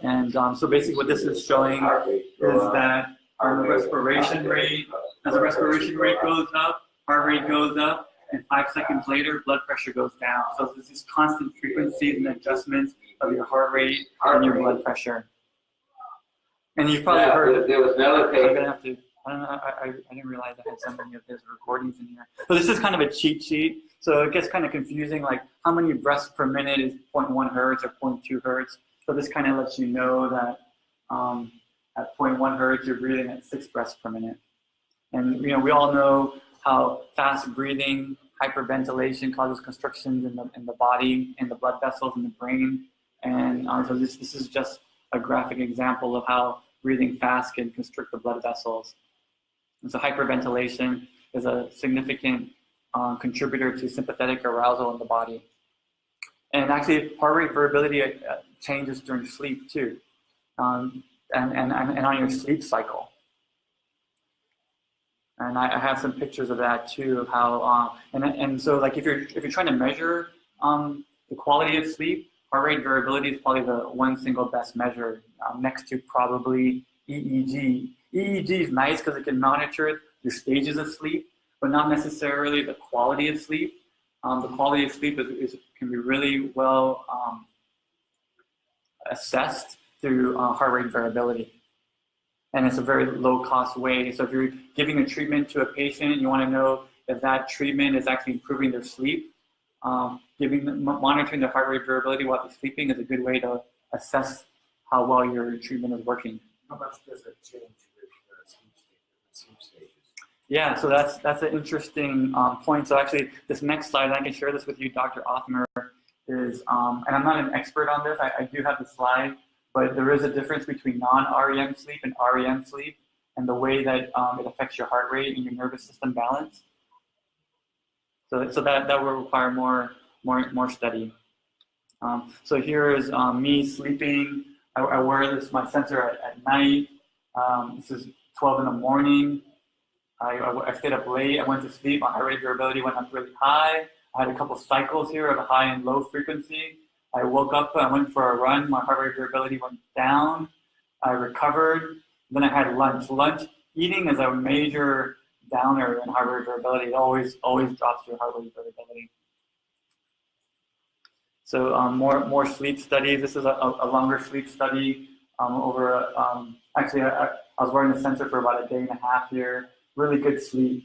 A: And so basically what this is showing is that our respiration rate, as the respiration rate goes up, heart rate goes up, and 5 seconds later, blood pressure goes down. So there's these constant frequencies and adjustments of your heart rate and your blood pressure. And you've probably heard.
F: There was another paper.
A: I'm gonna have to. I don't know. I didn't realize I had so many of his recordings in here. So this is kind of a cheat sheet. So it gets kind of confusing, like how many breaths per minute is 0.1 hertz or 0.2 hertz. So this kind of lets you know that at 0.1 hertz, you're breathing at 6 breaths per minute. And we all know how fast breathing, hyperventilation causes constrictions in the body, in the blood vessels, in the brain. And so this is just a graphic example of how breathing fast can constrict the blood vessels. And so hyperventilation is a significant contributor to sympathetic arousal in the body. And actually, heart rate variability changes during sleep too, and on your sleep cycle. And I have some pictures of that too, of how and so like if you're trying to measure the quality of sleep, heart rate variability is probably the one single best measure, next to probably EEG. EEG is nice because it can monitor the stages of sleep, but not necessarily the quality of sleep. The quality of sleep can be really well assessed through heart rate variability. And it's a very low cost way. So if you're giving a treatment to a patient and you want to know if that treatment is actually improving their sleep, monitoring their heart rate variability while they're sleeping is a good way to assess how well your treatment is working.
C: How much does it change with sleep stages?
A: Yeah, so that's an interesting point. So actually, this next slide, and I can share this with you, Dr. Othmer, is, and I'm not an expert on this, I do have the slide, but there is a difference between non-REM sleep and REM sleep, and the way that it affects your heart rate and your nervous system balance. So that will require more study. So here is me sleeping. I wear my sensor at night. This is 12 in the morning. I stayed up late. I went to sleep. My heart rate variability went up really high. I had a couple cycles here of a high and low frequency. I woke up. I went for a run. My heart rate variability went down. I recovered. Then I had lunch. Eating is a major downer in heart rate variability. It always drops your heart rate variability. So more sleep studies. This is a longer sleep study actually I was wearing the sensor for about a day and a half here. Really good sleep.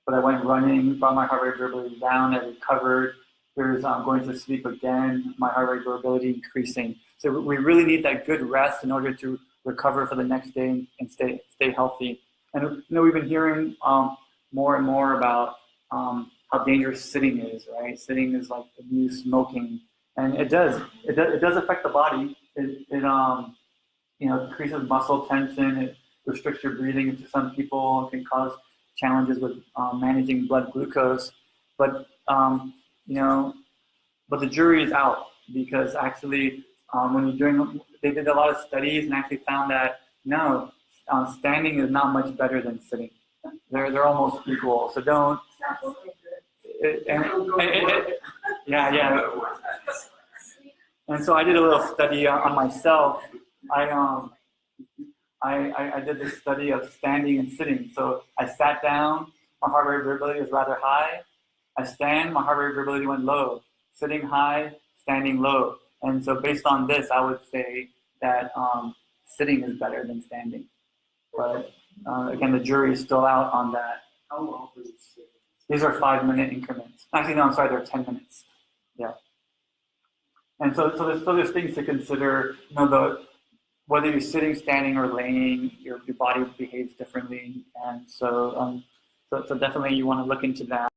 A: But I went running, brought my heart rate variability down. I recovered. Here's going to sleep again. My heart rate variability increasing. So we really need that good rest in order to recover for the next day and stay healthy. And we've been hearing more and more about how dangerous sitting is, right? Sitting is like the new smoking, and it does affect the body. It increases muscle tension. It restricts your breathing. To some people, it can cause challenges with managing blood glucose. But but the jury is out, because actually they did a lot of studies and actually found that no, standing is not much better than sitting. They're almost equal. So don't. Yeah. And so I did a little study on myself. I did this study of standing and sitting. So I sat down, my heart rate variability was rather high. I stand, my heart rate variability went low. Sitting high, standing low. And so based on this, I would say that sitting is better than standing. But again, the jury is still out on that.
D: How long does it sit?
A: These are 5-minute increments. Actually, no, I'm sorry, they're 10 minutes. Yeah. And so there's things to consider. Whether you're sitting, standing, or laying, your body behaves differently. And so definitely you want to look into that.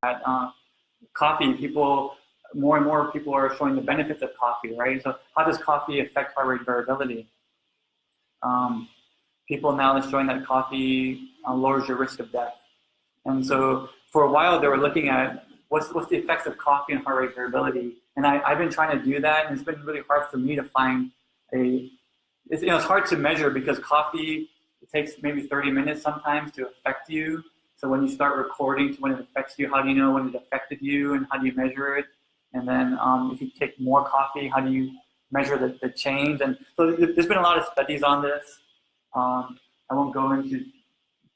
A: Coffee, people more and more people are showing the benefits of coffee, right? So how does coffee affect heart rate variability? People now are showing that coffee lowers your risk of death. And so for a while they were looking at what's the effects of coffee on heart rate variability. And I've been trying to do that, and it's been really hard for me to find it's hard to measure because coffee, it takes maybe 30 minutes sometimes to affect you. So when you start recording to when it affects you, how do you know when it affected you and how do you measure it? And then if you take more coffee, how do you measure the change? And so there's been a lot of studies on this. I won't go into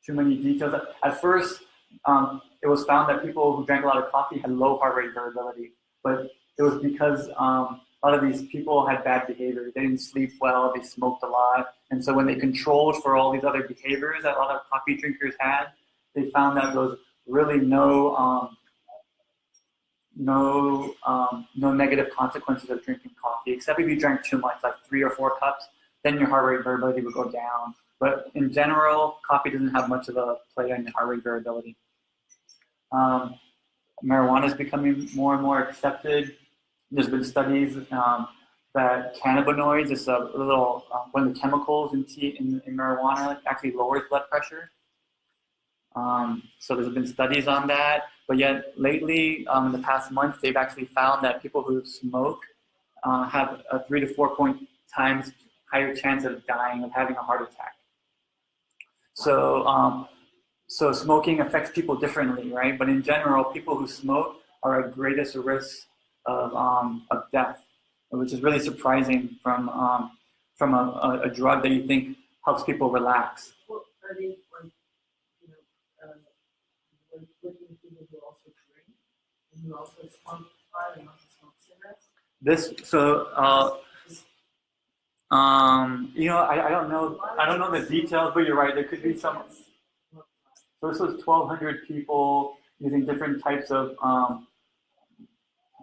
A: too many details. At first, it was found that people who drank a lot of coffee had low heart rate variability, but it was because a lot of these people had bad behavior. They didn't sleep well, they smoked a lot, and so when they controlled for all these other behaviors that a lot of coffee drinkers had, they found that there was really no negative consequences of drinking coffee, except if you drank too much, like 3 or 4 cups, then your heart rate variability would go down. But in general, coffee doesn't have much of a play on your heart rate variability. Marijuana is becoming more and more accepted. There's been studies that cannabinoids is a little one of the chemicals in marijuana actually lowers blood pressure. So there's been studies on that, but yet lately, in the past month, they've actually found that people who smoke have a 3 to 4 times higher chance of dying, of having a heart attack. So, so smoking affects people differently, right? But in general, people who smoke are at greatest risk of death, which is really surprising from a drug that you think helps people relax.
E: Well, are they like, looking people who also drink and who also smoke pot and also smoke cigarettes?
A: I don't know the details, but you're right. There could be some. So this was 1,200 people using different types of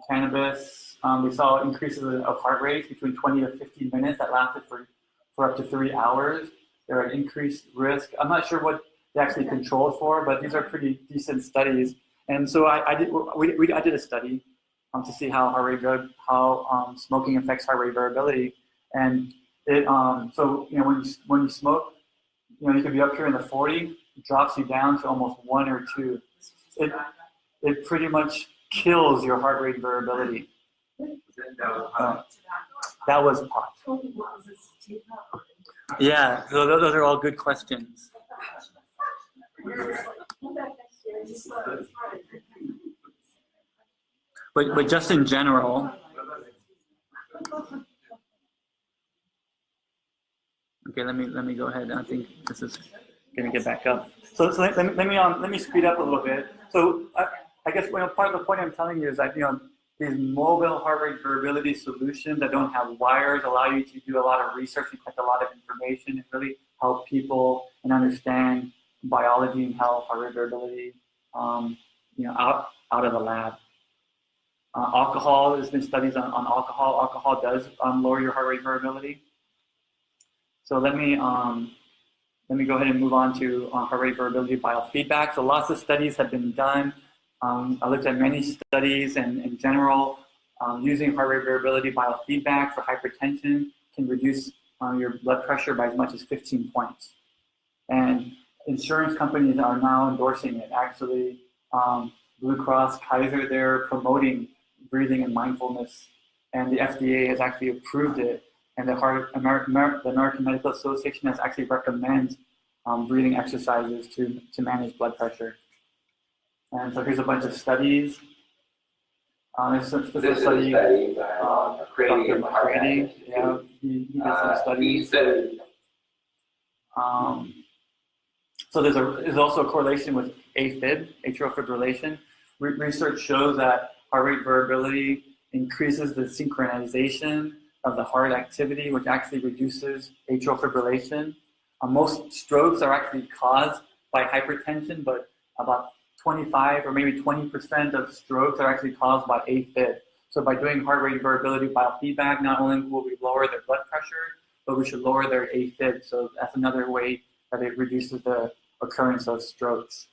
A: cannabis. We saw increases of heart rates between 20 to 50 minutes that lasted for up to 3 hours. They're at increased risk. I'm not sure what they actually controlled for, but these are pretty decent studies. And so I did a study to see how smoking affects heart rate variability. And it so when you smoke, you could be up here in the 40, it drops you down to almost 1 or 2. It pretty much kills your heart rate variability. That was pot. Yeah, so those are all good questions. But just in general. Okay, let me go ahead. I think this is going to get back up. So let me speed up a little bit. So I guess part of the point I'm telling you is that these mobile heart rate variability solutions that don't have wires allow you to do a lot of research and collect a lot of information and really help people and understand biology and health, heart rate variability, out of the lab. Alcohol, there's been studies on alcohol. Alcohol does lower your heart rate variability. So let me go ahead and move on to heart rate variability biofeedback. So lots of studies have been done. I looked at many studies, and in general, using heart rate variability biofeedback for hypertension can reduce your blood pressure by as much as 15 points. And insurance companies are now endorsing it. Actually, Blue Cross, Kaiser, they're promoting breathing and mindfulness, and the FDA has actually approved it. And the American Medical Association has actually recommended breathing exercises to manage blood pressure. And so here's a bunch of studies. This is a study Dr. McCready. Yeah, he did some studies. So there's also a correlation with AFib, atrial fibrillation. Research shows that heart rate variability increases the synchronization of the heart activity, which actually reduces atrial fibrillation. Most strokes are actually caused by hypertension, but about 25 or maybe 20% of strokes are actually caused by AFib. So by doing heart rate variability biofeedback, not only will we lower their blood pressure, but we should lower their AFib. So that's another way that it reduces the occurrence of strokes.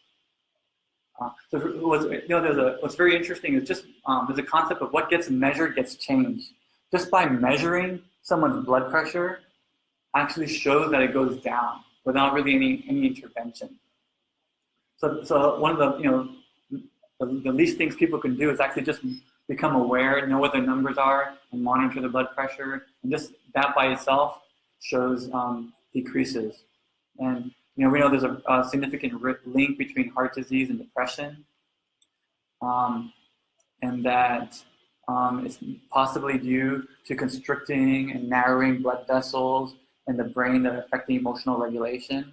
A: What's very interesting is just there's a concept of what gets measured gets changed. Just by measuring someone's blood pressure actually shows that it goes down without really any intervention. So one of the least things people can do is actually just become aware, know what their numbers are, and monitor the blood pressure. And just that by itself shows decreases. And we know there's a significant link between heart disease and depression, and that it's possibly due to constricting and narrowing blood vessels in the brain that are affecting emotional regulation.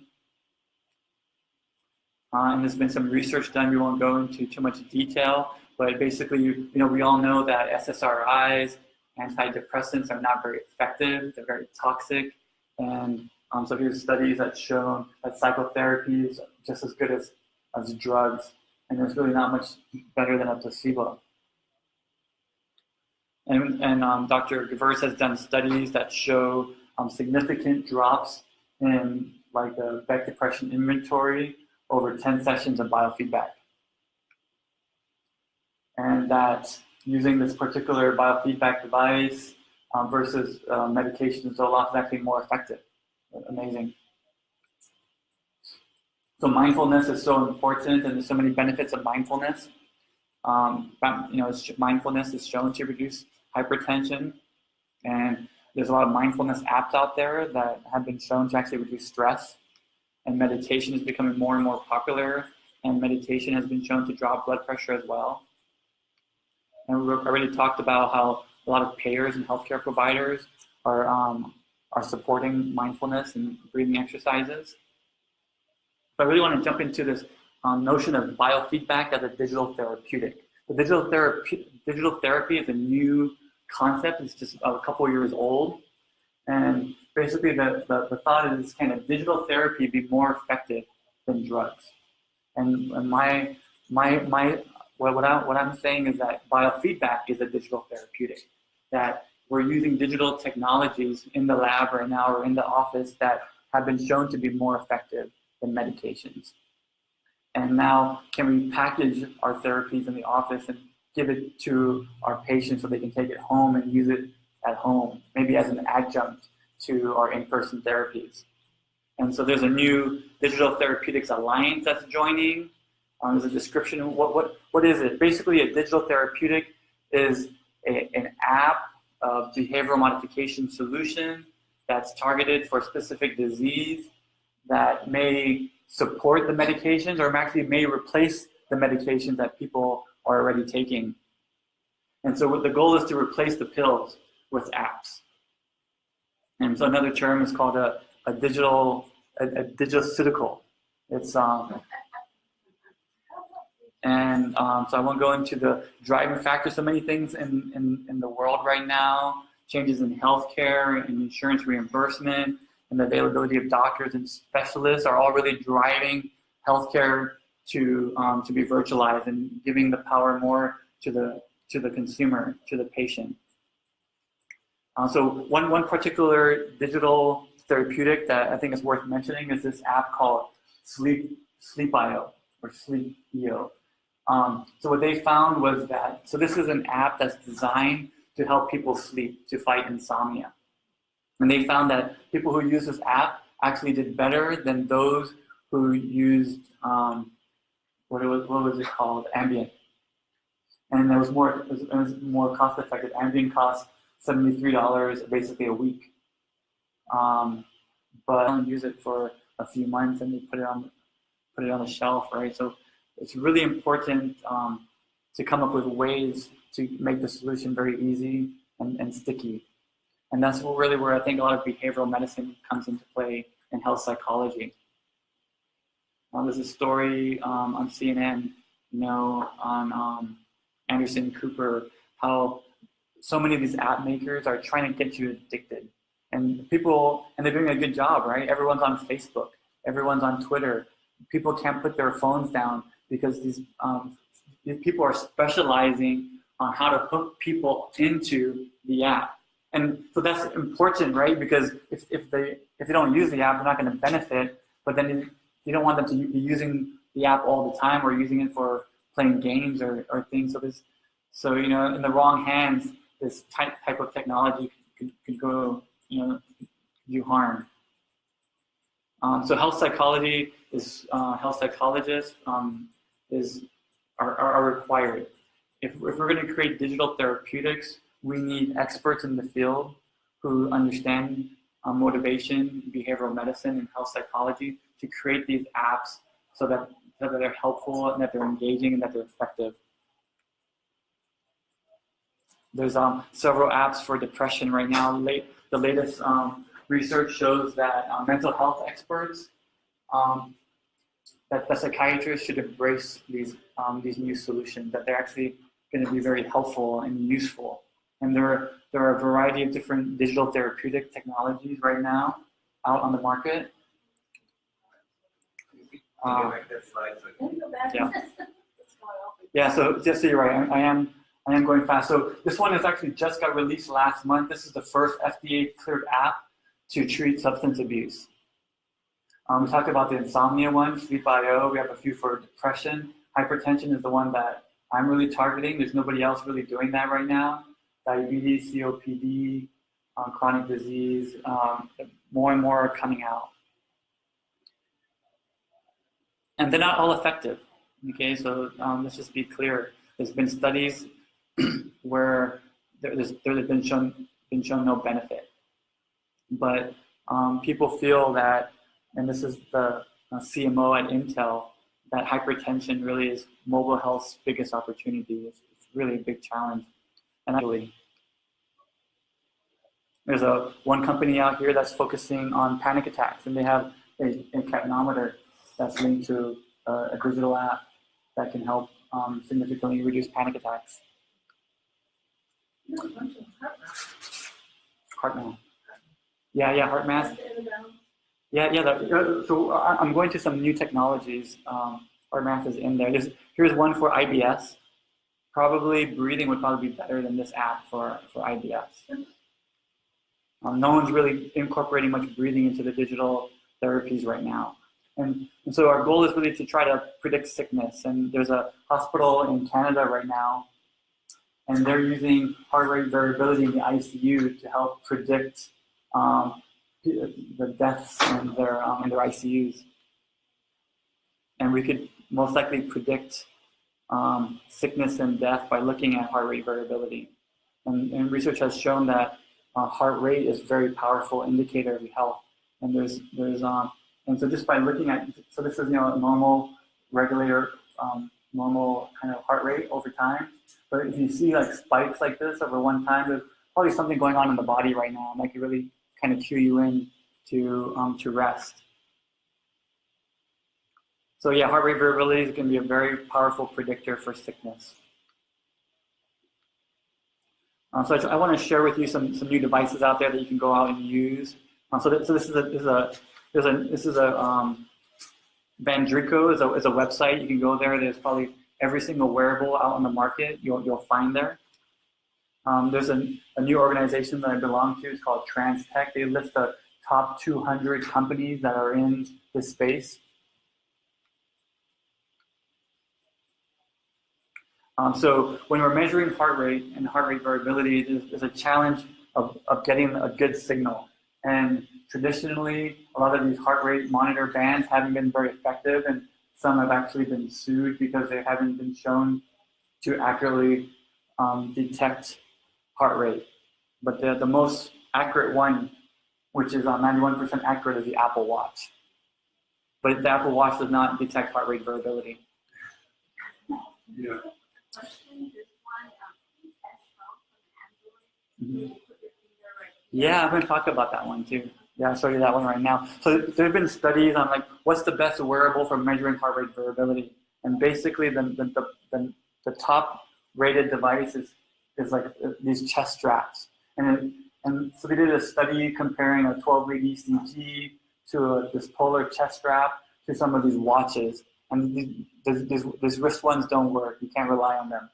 A: And there's been some research done. We won't go into too much detail, but basically, we all know that SSRIs, antidepressants, are not very effective. They're very toxic, and so here's studies that show that psychotherapy is just as good as drugs, and there's really not much better than a placebo. And Dr. Gevers has done studies that show significant drops in the Beck Depression Inventory over 10 sessions of biofeedback. And that using this particular biofeedback device versus medication and Zoloft is actually more effective. Amazing. So mindfulness is so important, and there's so many benefits of mindfulness. Mindfulness is shown to reduce hypertension, and there's a lot of mindfulness apps out there that have been shown to actually reduce stress. And meditation is becoming more and more popular, and meditation has been shown to drop blood pressure as well. And we already talked about how a lot of payers and healthcare providers are supporting mindfulness and breathing exercises. So I really want to jump into this notion of biofeedback as a digital therapeutic. The digital therapy is a new concept. It's just a couple of years old. And basically the thought is, can a digital therapy be more effective than drugs? And what I'm saying is that biofeedback is a digital therapeutic, that we're using digital technologies in the lab right now or in the office that have been shown to be more effective than medications. And now, can we package our therapies in the office and give it to our patients so they can take it home and use it at home, maybe as an adjunct to our in-person therapies? And so there's a new Digital Therapeutics Alliance that's joining. There's a description of what is it? Basically, a digital therapeutic is an app of behavioral modification solution that's targeted for a specific disease that may support the medications or actually may replace the medications that people are already taking. And so the goal is to replace the pills with apps. And so another term is called a digiceutical. It's so I won't go into the driving factors. So many things in the world right now, changes in healthcare and insurance reimbursement and the availability of doctors and specialists are all really driving healthcare to be virtualized and giving the power more to the consumer, to the patient. So one particular digital therapeutic that I think is worth mentioning is this app called Sleep.io or Sleep.io. So what they found was that, so this is an app that's designed to help people sleep, to fight insomnia. And they found that people who use this app actually did better than those who used, what was it called? Ambien. And it was more cost effective. Ambien cost $73 basically a week. But only use it for a few months and they put it on the shelf, right? So it's really important to come up with ways to make the solution very easy and sticky. And that's really where I think a lot of behavioral medicine comes into play in health psychology. There's a story on CNN, on Anderson Cooper, how so many of these app makers are trying to get you addicted. And they're doing a good job, right? Everyone's on Facebook, everyone's on Twitter. People can't put their phones down because these people are specializing on how to hook people into the app. And so that's important, right? Because if they don't use the app, they're not going to benefit. But then you don't want them to be using the app all the time or using it for playing games or things. So in the wrong hands, this type of technology could go, do harm. So health psychology health psychologists are required. If we're going to create digital therapeutics, we need experts in the field who understand motivation, behavioral medicine, and health psychology to create these apps so that they're helpful and that they're engaging and that they're effective. There's several apps for depression right now. The latest research shows that mental health experts, that the psychiatrists should embrace these new solutions, that they're actually going to be very helpful and useful. And there are a variety of different digital therapeutic technologies right now out on the market. Yeah. So just so you're right, I am going fast. So this one has actually just got released last month. This is the first FDA cleared app to treat substance abuse. We talked about the insomnia one, Sleep.io. We have a few for depression. Hypertension is the one that I'm really targeting. There's nobody else really doing that right now. Diabetes, COPD, chronic disease, more and more are coming out. And they're not all effective, okay? So let's just be clear. There's been studies where there's been shown no benefit. But people feel that, and this is the CMO at Intel, that hypertension really is mobile health's biggest opportunity. It's really a big challenge. And actually, there's one company out here that's focusing on panic attacks, and they have a capnometer that's linked to a digital app that can help significantly reduce panic attacks. HeartMath. Yeah, HeartMath. Yeah. So I'm going to some new technologies. HeartMath is in there. Here's one for IBS. Breathing would probably be better than this app for IBS. No one's really incorporating much breathing into the digital therapies right now. And so our goal is really to try to predict sickness. And there's a hospital in Canada right now, and they're using heart rate variability in the ICU to help predict the deaths in their ICUs. And we could most likely predict sickness and death by looking at heart rate variability. And research has shown that heart rate is a very powerful indicator of health. And and so just by looking at, so this is a normal, regular, normal kind of heart rate over time. But if you see like spikes like this over one time, there's probably something going on in the body right now, and that could really kind of cue you in to rest. So yeah, heart rate variability is going to be a very powerful predictor for sickness. So I want to share with you some new devices out there that you can go out and use. So this is a Vandrico is a website. You can go there. There's probably every single wearable out on the market you'll find there. There's a new organization that I belong to. It's called TransTech. They list the top 200 companies that are in this space. So when we're measuring heart rate and heart rate variability, there's a challenge of getting a good signal. And traditionally, a lot of these heart rate monitor bands haven't been very effective, and some have actually been sued because they haven't been shown to accurately detect heart rate. But the most accurate one, which is 91% accurate, is the Apple Watch. But the Apple Watch does not detect heart rate variability.
B: Yeah.
A: Mm-hmm. Yeah, I'm going to talk about that one too. Yeah, I'll show you that one right now. So there have been studies on like what's the best wearable for measuring heart rate variability, and basically the top rated device is like these chest straps, and so they did a study comparing a 12-lead ECG to this polar chest strap to some of these watches, and these wrist ones don't work. You can't rely on them.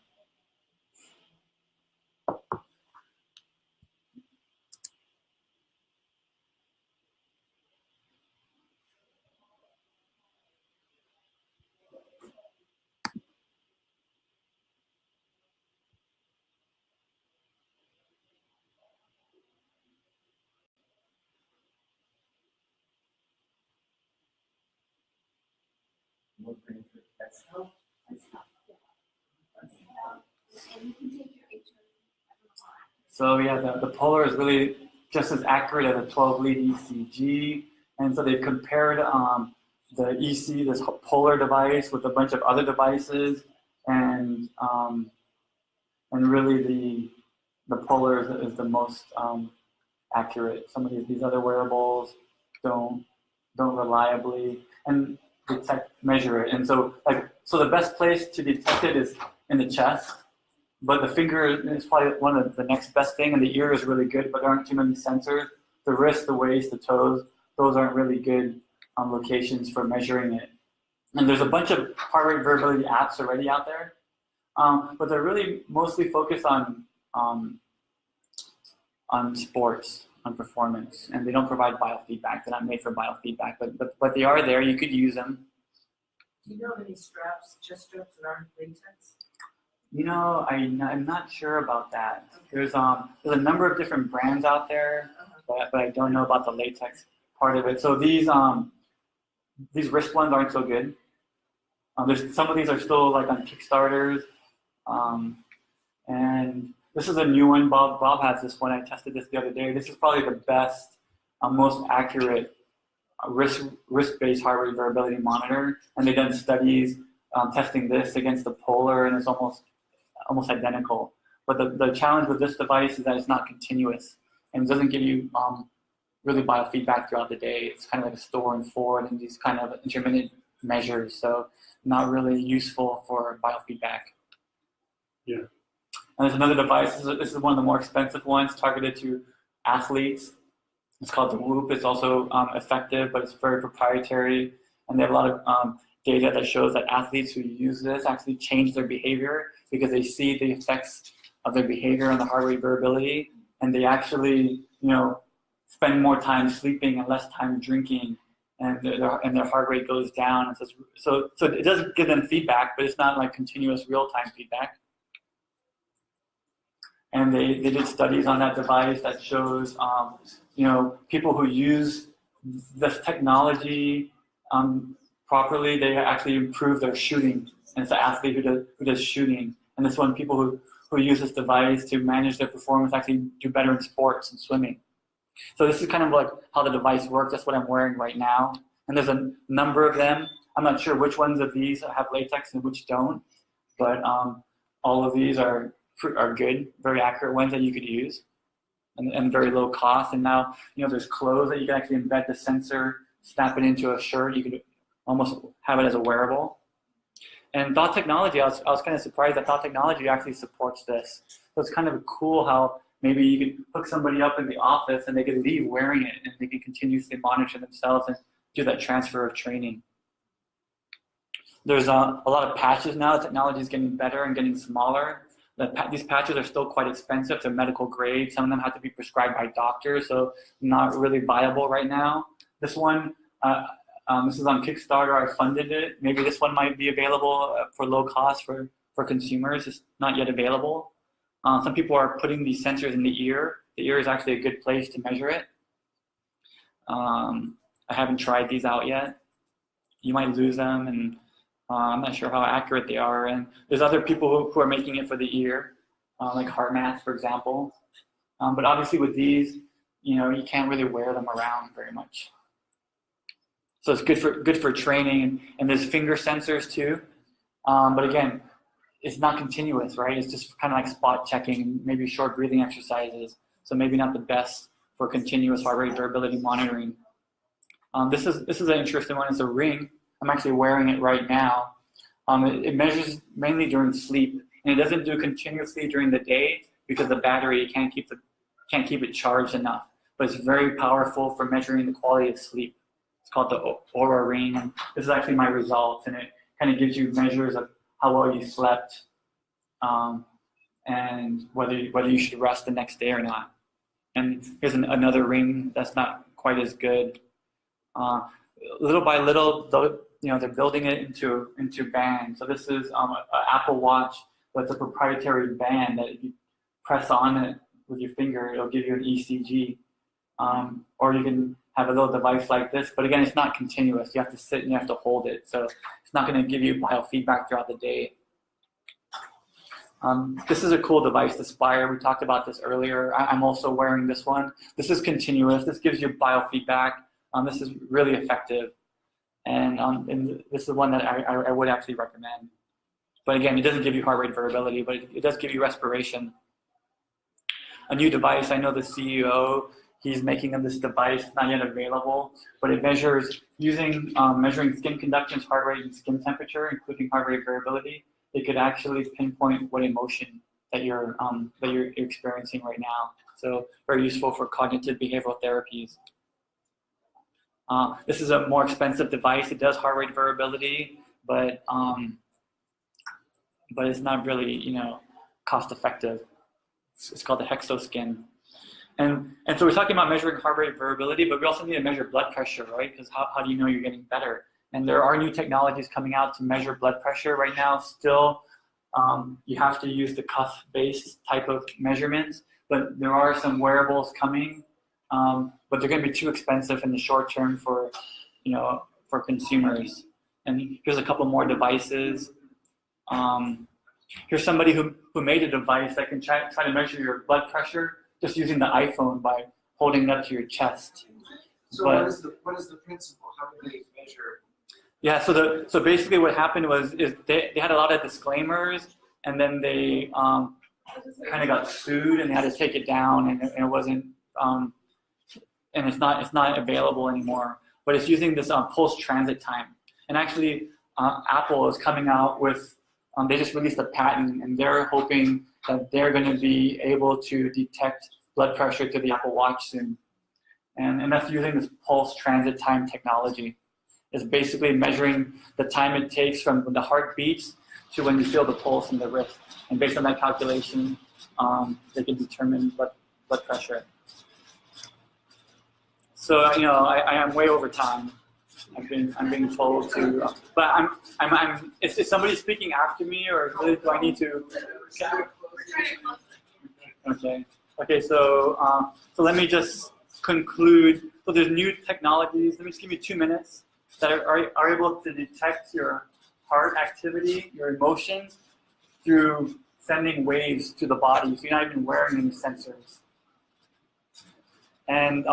A: So yeah, the polar is really just as accurate as a 12-lead ECG, and so they've compared the EC, this polar device, with a bunch of other devices, and really the polar is the most accurate. Some of these other wearables don't reliably and measure it, and so the best place to detect it is in the chest. But the finger is probably one of the next best thing, and the ear is really good, but there aren't too many sensors. The wrist, the waist, the toes, those aren't really good locations for measuring it. And there's a bunch of heart rate variability apps already out there, but they're really mostly focused on sports, on performance, and they don't provide biofeedback. They're not made for biofeedback, but they are there. You could use them.
E: Do you know of any chest straps that aren't latex?
A: You know, I'm not sure about that. There's a number of different brands out there, but I don't know about the latex part of it. So these wrist ones aren't so good. There's some of these are still like on Kickstarters, and this is a new one. Bob has this one. I tested this the other day. This is probably the best, most accurate wrist-based heart rate variability monitor, and they've done studies testing this against the polar, and it's almost identical. But the challenge with this device is that it's not continuous, and it doesn't give you really biofeedback throughout the day. It's kind of like a store and forward and these kind of intermittent measures, so not really useful for biofeedback.
B: Yeah.
A: And there's another device. This is one of the more expensive ones, targeted to athletes. It's called the Whoop. It's also effective, but it's very proprietary, and they have a lot of data that shows that athletes who use this actually change their behavior because they see the effects of their behavior on the heart rate variability, and they actually, spend more time sleeping and less time drinking, and their heart rate goes down. And so it does give them feedback, but it's not like continuous real-time feedback. And they did studies on that device that shows, people who use this technology properly, they actually improve their shooting. And it's an athlete who does shooting. And this one, people who use this device to manage their performance actually do better in sports and swimming. So this is kind of like how the device works. That's what I'm wearing right now. And there's a number of them. I'm not sure which ones of these have latex and which don't, but all of these are good, very accurate ones that you could use, and very low cost. And now, there's clothes that you can actually embed the sensor, snap it into a shirt. You could almost have it as a wearable. And Thought Technology, I was kind of surprised that Thought Technology actually supports this. So it's kind of cool how maybe you could hook somebody up in the office and they could leave wearing it, and they can continuously monitor themselves and do that transfer of training. There's a lot of patches now. The technology is getting better and getting smaller. These patches are still quite expensive. They're medical grade. Some of them have to be prescribed by doctors, so not really viable right now. This one, this is on Kickstarter. I funded it. Maybe this one might be available for low cost for consumers. It's not yet available. Some people are putting these sensors in the ear. The ear is actually a good place to measure it. I haven't tried these out yet. You might lose them, and I'm not sure how accurate they are. And there's other people who are making it for the ear, like HeartMath, for example. But obviously with these, you can't really wear them around very much. So it's good for training, and there's finger sensors too. But again, it's not continuous, right? It's just kind of like spot checking, maybe short breathing exercises. So maybe not the best for continuous heart rate variability monitoring. This is an interesting one. It's a ring. I'm actually wearing it right now. It measures mainly during sleep, and it doesn't do continuously during the day because the battery can't keep it charged enough. But it's very powerful for measuring the quality of sleep. It's called the Oura Ring, and this is actually my results, and it kind of gives you measures of how well you slept, and whether you should rest the next day or not. And here's another ring that's not quite as good. Little by little, they're building it into bands. So this is an Apple Watch with a proprietary band that if you press on it with your finger, it'll give you an ECG. Or you can have a little device like this, but again, it's not continuous. You have to sit and you have to hold it. So it's not going to give you biofeedback throughout the day. This is a cool device, the Spire. We talked about this earlier. I'm also wearing this one. This is continuous. This gives you biofeedback. This is really effective. And this is one that I would actually recommend. But again, it doesn't give you heart rate variability, but it does give you respiration. A new device, I know the CEO, he's making this device, not yet available, but it measures, measuring skin conductance, heart rate, and skin temperature, including heart rate variability. It could actually pinpoint what emotion that you're experiencing right now. So very useful for cognitive behavioral therapies. This is a more expensive device. It does heart rate variability, but it's not really, cost effective. It's called the Hexoskin. And so we're talking about measuring heart rate variability, but we also need to measure blood pressure, right? Because how do you know you're getting better? And there are new technologies coming out to measure blood pressure right now. Still, you have to use the cuff-based type of measurements, but there are some wearables coming, but they're going to be too expensive in the short term for consumers. And here's a couple more devices. Here's somebody who made a device that can try to measure your blood pressure just using the iPhone by holding it up to your chest.
C: So what is the principle? How do they measure?
A: Yeah, so basically what happened was they had a lot of disclaimers, and then they kind of got sued, and they had to take it down, and it wasn't and it's not available anymore. But it's using this pulse transit time, and actually Apple is coming out with they just released a patent, and they're hoping that they're going to be able to detect blood pressure to the Apple Watch soon, and that's using this pulse transit time technology. Is basically measuring the time it takes from when the heart beats to when you feel the pulse in the wrist. And based on that calculation, they can determine blood pressure. So I am way over time. I'm being told to, but is somebody speaking after me, or really do I need to? Okay. So let me just conclude. So there's new technologies. Let me just give you 2 minutes. That are able to detect your heart activity, your emotions, through sending waves to the body. So you're not even wearing any sensors. And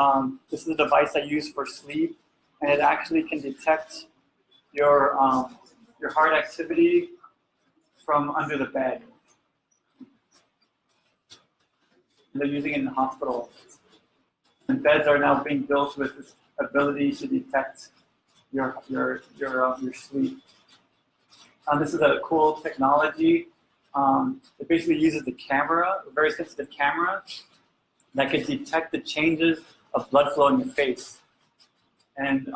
A: this is a device I use for sleep, and it actually can detect your heart activity from under the bed. And they're using it in the hospital. And beds are now being built with this ability to detect your sleep. This is a cool technology. It basically uses the camera, a very sensitive camera, that can detect the changes of blood flow in your face. And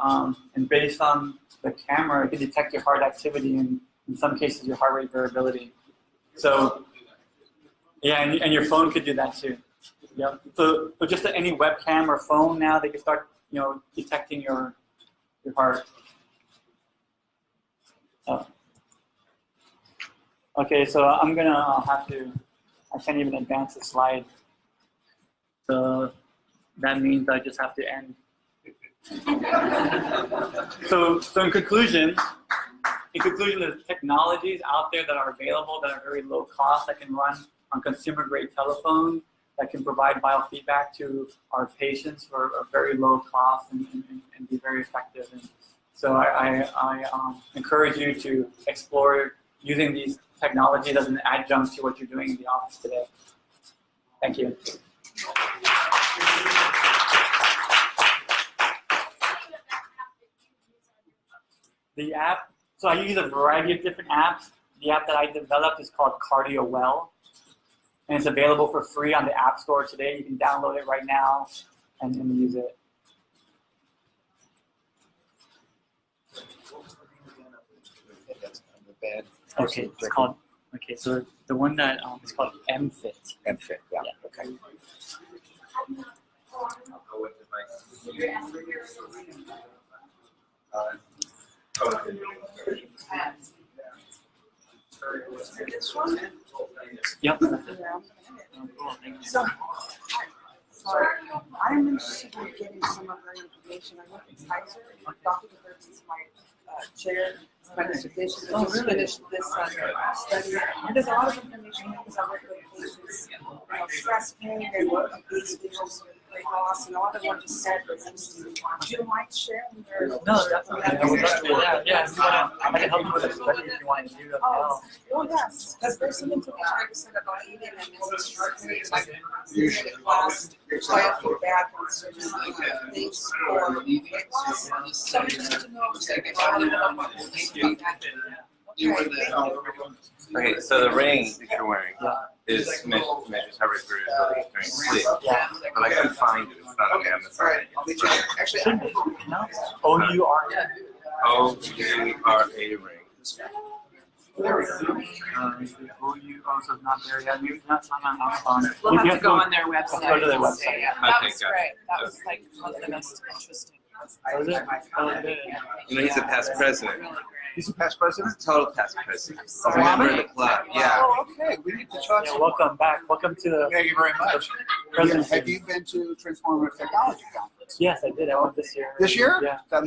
A: based on the camera, it can detect your heart activity and in some cases your heart rate variability. So yeah, and your phone could do that too. Yeah. So just any webcam or phone now, they can start detecting your heart. Oh. Okay, so I'm gonna I can't even advance the slide. So that means I just have to end. So in conclusion, there's technologies out there that are available that are very low cost, that can run on consumer grade telephones, that can provide biofeedback to our patients for a very low cost and be very effective. And so I encourage you to explore using these technologies as an adjunct to what you're doing in the office today. Thank you. The app, so I use a variety of different apps. The app that I developed is called Cardiowell, and it's available for free on the App Store today. You can download it right now and use it. Okay, it's called. Okay, so the one that is called MFit.
C: MFit, yeah. Okay.
A: Yep.
G: I'm interested in getting some of the information. I went to Kaiser, Dr. DeBertz is my chair, my dissertation. I just finished this study. And there's a lot of information because I work with patients, stress pain and what these visuals with weight loss, and a lot of what you said was interesting. Do you mind sharing your?
A: No, definitely. I would love to. Yeah, if you wanna, I can help you with a study if you want to do that.
G: Oh, yes, because there's some information I said about eating and it's extraordinary, like class, biofeedback and certain things for weight loss. So I'm interested to know about
H: Okay, so the ring that you're wearing measures how variability during sleep.
A: Yeah.
H: But I couldn't find it. It's not on Amazon.
A: Actually, no. O-U-R-A.
H: O-U-R-A ring.
A: O-U, so it's not there yet. Maybe it's not on Amazon.
E: We'll have to go on their website.
A: Go to their
E: and
A: website.
E: see. Yeah, that
H: Okay,
E: was
H: got it.
E: great. That was like one of the most interesting.
A: Oh, is it? Oh, good.
H: You know, he's a past president.
E: Really great.
I: He's a past president?
H: He's a total past president. He's a
I: Oh,
H: member of
I: really?
H: the club. Yeah.
I: Oh, okay. We need to talk.
A: Yeah, welcome back. Welcome to the
I: Thank you very much.
A: presidency.
I: Have you been to Transformative Technology Conference?
A: Yes, I did. I went this year.
I: This year?
A: Yeah.
I: That